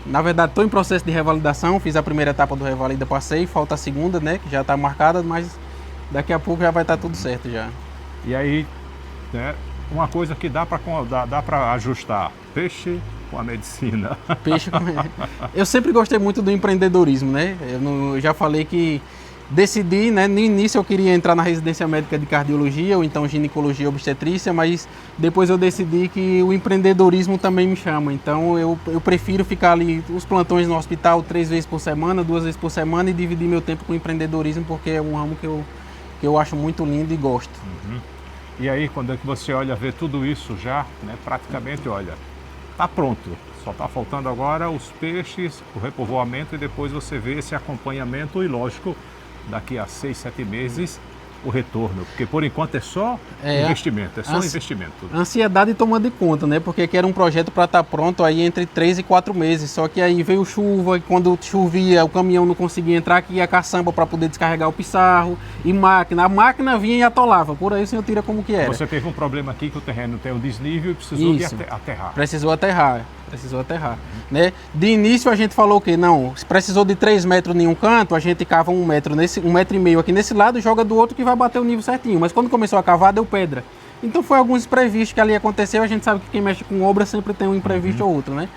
Na verdade, estou em processo de revalidação, fiz a primeira etapa do Revalida, passei, falta a segunda, né? Que já está marcada, mas daqui a pouco já vai estar tudo certo já. E aí, né, uma coisa que dá para ajustar, peixe com a medicina. Peixe com... Eu sempre gostei muito do empreendedorismo, né? Eu já falei que decidi, né? No início eu queria entrar na residência médica de cardiologia ou então ginecologia e obstetrícia, mas depois eu decidi que o empreendedorismo também me chama. Então eu prefiro ficar ali os plantões no hospital 3 vezes por semana, 2 vezes por semana e dividir meu tempo com o empreendedorismo porque é um ramo que eu acho muito lindo e gosto. E aí, quando é que você olha, vê tudo isso já, né? Praticamente, olha, está pronto. Só está faltando agora os peixes, o repovoamento e depois você vê esse acompanhamento e, lógico, daqui a 6, 7 meses o retorno, porque por enquanto é só investimento, é só investimento. A ansiedade toma de conta, né? Porque era um projeto para estar pronto aí entre 3 e 4 meses, só que aí veio chuva e quando chovia o caminhão não conseguia entrar aqui, a caçamba para poder descarregar o pissarro e máquina. A máquina vinha e atolava, por aí o senhor tira como que era. Você teve um problema aqui que o terreno tem um desnível e precisou de aterrar. Precisou aterrar, né? De início a gente falou que não, se precisou de 3 metros em um canto, a gente cava 1 metro, 1,5 metro aqui nesse lado e joga do outro que vai bater o nível certinho. Mas quando começou a cavar, deu pedra. Então foi alguns imprevistos que ali aconteceu, a gente sabe que quem mexe com obra sempre tem um imprevisto ou outro, né?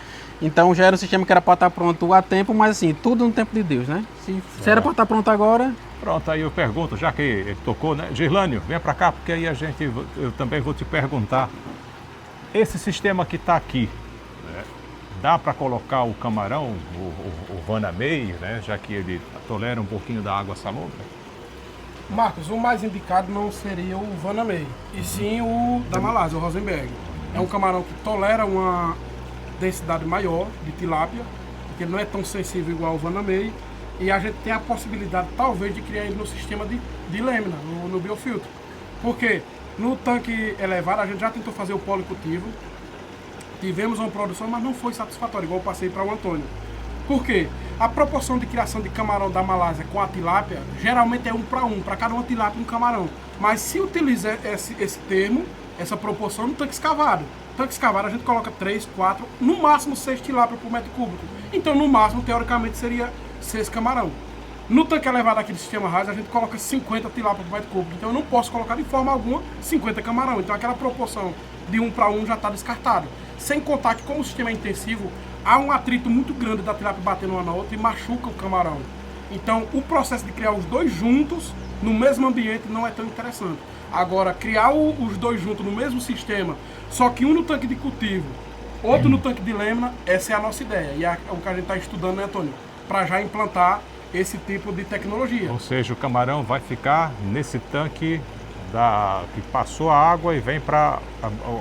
Então já era um sistema que era para estar pronto a tempo, mas assim, tudo no tempo de Deus, né? Se era para estar pronto agora... Pronto, aí eu pergunto, já que ele tocou, né? Girlânio, venha para cá, porque aí eu também vou te perguntar Esse sistema que está aqui, né, dá para colocar o camarão, o Vanamei, né, já que ele tolera um pouquinho da água salobra? Marcos, o mais indicado não seria o Vanamei, e sim o da Malásia, o Rosenberg. É um camarão que tolera uma densidade maior de tilápia, porque ele não é tão sensível igual ao Vanamei, e a gente tem a possibilidade, talvez, de criar ele no sistema de lâmina, no biofiltro. Porque no tanque elevado a gente já tentou fazer o policultivo, tivemos uma produção, mas não foi satisfatória, igual eu passei para o Antônio. Por quê? A proporção de criação de camarão da Malásia com a tilápia geralmente é 1 para 1, para cada uma tilápia e um camarão. Mas se utiliza esse termo, essa proporção no tanque escavado. No tanque escavado a gente coloca 3, 4, no máximo 6 tilápias por metro cúbico. Então no máximo, teoricamente, seria 6 camarão. No tanque elevado aqui do sistema raso, a gente coloca 50 tilápias por metro cúbico. Então eu não posso colocar de forma alguma 50 camarão. Então aquela proporção de 1 para 1 já está descartada. Sem contar que, como o sistema é intensivo, há um atrito muito grande da tilápia batendo uma na outra e machuca o camarão. Então o processo de criar os dois juntos no mesmo ambiente não é tão interessante. Agora, criar os dois juntos no mesmo sistema, só que um no tanque de cultivo, outro no tanque de lâmina, essa é a nossa ideia. E é o que a gente está estudando, né, Antônio? Para já implantar esse tipo de tecnologia. Ou seja, o camarão vai ficar nesse tanque que passou a água e vem para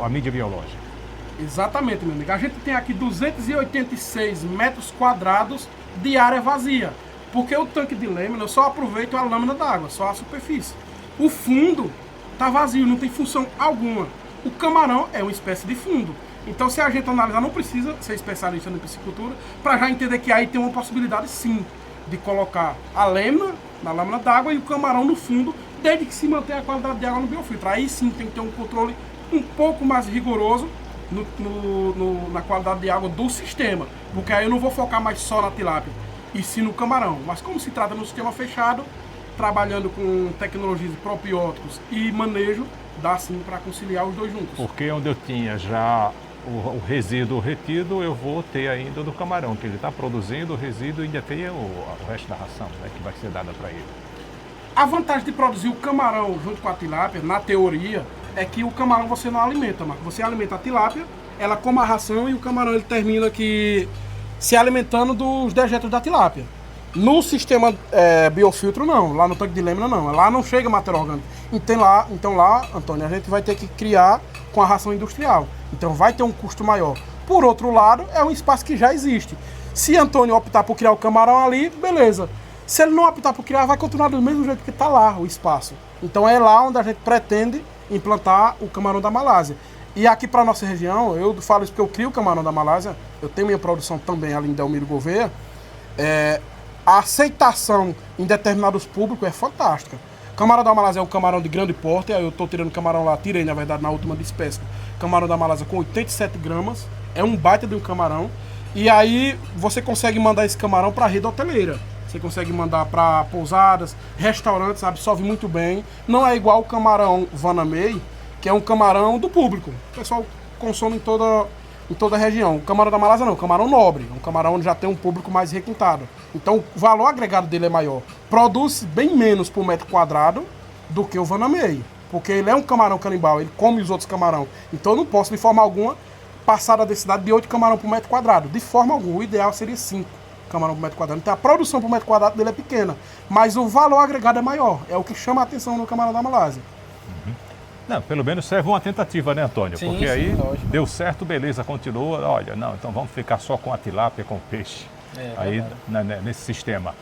a mídia biológica. Exatamente, meu amigo. A gente tem aqui 286 metros quadrados de área vazia. Porque o tanque de lâmina, eu só aproveito a lâmina d'água, só a superfície. O fundo está vazio, não tem função alguma. O camarão é uma espécie de fundo. Então, se a gente analisar, não precisa ser especialista em piscicultura para já entender que aí tem uma possibilidade, sim, de colocar a lâmina na lâmina d'água e o camarão no fundo, desde que se mantenha a qualidade de água no biofiltro. Aí sim tem que ter um controle um pouco mais rigoroso na qualidade de água do sistema, porque aí eu não vou focar mais só na tilápia, e sim no camarão. Mas como se trata de um sistema fechado, trabalhando com tecnologias de probióticos e manejo, dá sim para conciliar os dois juntos. Porque onde eu tinha já o resíduo retido, eu vou ter ainda do camarão, que ele está produzindo o resíduo e ainda tem o resto da ração, né, que vai ser dada para ele. A vantagem de produzir o camarão junto com a tilápia, na teoria, é que o camarão você não alimenta, Marco. Você alimenta a tilápia, ela come a ração e o camarão ele termina aqui se alimentando dos dejetos da tilápia. No sistema biofiltro não, lá no tanque de lâmina não, lá não chega matéria orgânica. Então lá, Antônio, a gente vai ter que criar com a ração industrial. Então vai ter um custo maior. Por outro lado, é um espaço que já existe. Se Antônio optar por criar o camarão ali, beleza. Se ele não optar por criar, vai continuar do mesmo jeito que está lá o espaço. Então é lá onde a gente pretende implantar o camarão da Malásia. E aqui para nossa região, eu falo isso porque eu crio o camarão da Malásia, eu tenho minha produção também ali em Delmiro Gouveia, a aceitação em determinados públicos é fantástica. O camarão da Malásia é um camarão de grande porte, eu estou tirando camarão lá, tirei na verdade na última despesca, camarão da Malásia com 87 gramas, é um baita de um camarão, e aí você consegue mandar esse camarão para a rede hoteleira. Você consegue mandar para pousadas, restaurantes, absorve muito bem. Não é igual o camarão Vanamei, que é um camarão do público. O pessoal consome em toda a região. O camarão da Malásia não, é um camarão nobre. É um camarão onde já tem um público mais requintado. Então o valor agregado dele é maior. Produz bem menos por metro quadrado do que o Vanamei. Porque ele é um camarão canibal, ele come os outros camarão. Então eu não posso, de forma alguma, passar da densidade de 8 camarão por metro quadrado. De forma alguma, o ideal seria 5. Camarão por metro quadrado. Então a produção por metro quadrado dele é pequena, mas o valor agregado é maior. É o que chama a atenção no camarão da Malásia. Uhum. Não, pelo menos serve uma tentativa, né, Antônio? Sim, porque sim, aí lógico. Deu certo, beleza, continua. Olha, não, então vamos ficar só com a tilápia, com o peixe. Aí nesse sistema.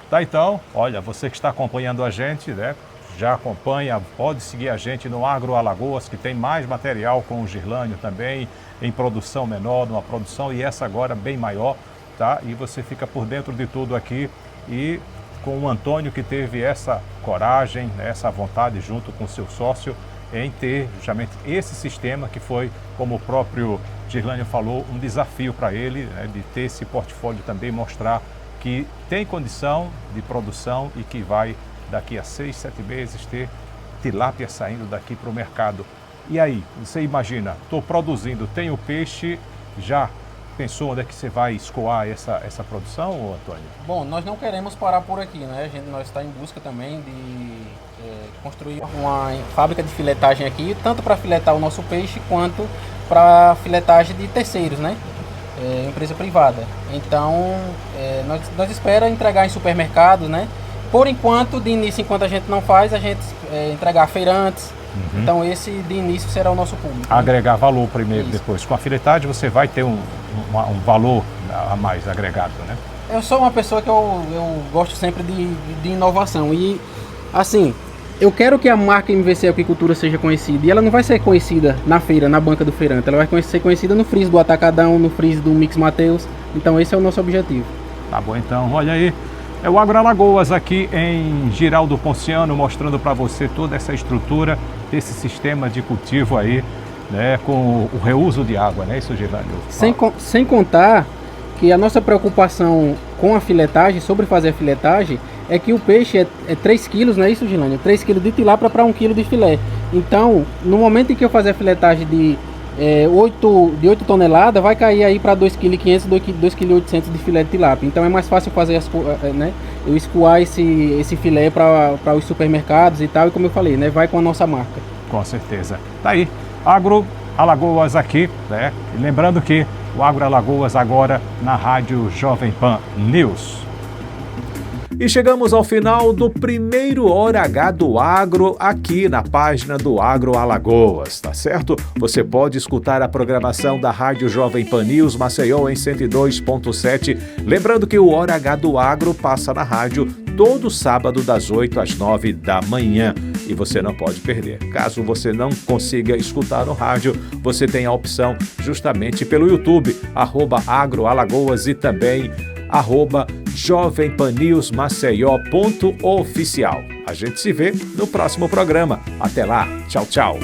Tá, então, olha, você que está acompanhando a gente, né? Já acompanha, pode seguir a gente no Agro Alagoas, que tem mais material com o Girlânio também, em produção menor, numa produção, e essa agora bem maior. Tá? E você fica por dentro de tudo aqui e com o Antônio que teve essa coragem, né, essa vontade junto com o seu sócio em ter justamente esse sistema que foi, como o próprio Girlânio falou, um desafio para ele, né, de ter esse portfólio também, mostrar que tem condição de produção e que vai daqui a 6, 7 meses ter tilápia saindo daqui para o mercado. E aí, você imagina, estou produzindo, tenho peixe, já pensou onde é que você vai escoar essa produção, Antônio? Bom, nós não queremos parar por aqui, né? Nós estamos em busca também de construir uma fábrica de filetagem aqui, tanto para filetar o nosso peixe, quanto para filetagem de terceiros, né? Empresa privada. Então, nós esperamos entregar em supermercados, né? Por enquanto, de início, enquanto a gente não faz, a gente entregar a feirantes. Então, esse de início será o nosso público. Agregar valor primeiro, Isso. depois. Com a filetagem você vai ter um valor a mais agregado, né? Eu sou uma pessoa que eu gosto sempre de inovação. E, assim, eu quero que a marca MVC Aquicultura seja conhecida. E ela não vai ser conhecida na feira, na banca do feirante. Ela vai ser conhecida no freeze do Atacadão, no freeze do Mix Mateus. Então, esse é o nosso objetivo. Tá bom, então, olha aí. É o Agro Alagoas aqui em Giraldo Ponciano, mostrando para você toda essa estrutura desse sistema de cultivo aí, né, com o reuso de água, né, isso, Giraldo? Sem contar que a nossa preocupação com a filetagem, sobre fazer a filetagem, é que o peixe é 3 quilos, não é isso, Gilânio? 3 quilos de tilápia para 1 quilo de filé. Então, no momento em que eu fazer a filetagem de 8 toneladas, vai cair aí para 2,5 kg, 2,8 kg de filé de tilápia. Então é mais fácil fazer né, eu escoar esse filé para os supermercados e tal, e como eu falei, né, vai com a nossa marca. Com certeza. Tá aí, Agro Alagoas aqui, né? E lembrando que o Agro Alagoas agora na Rádio Jovem Pan News. E chegamos ao final do primeiro Hora H do Agro aqui na página do Agro Alagoas, tá certo? Você pode escutar a programação da Rádio Jovem Pan News Maceió em 102.7. Lembrando que o Hora H do Agro passa na rádio todo sábado das 8 às 9 da manhã e você não pode perder. Caso você não consiga escutar no rádio, você tem a opção justamente pelo YouTube, @agroalagoas e também @jovempanewsmaceió.oficial. A gente se vê no próximo programa. Até lá. Tchau, tchau.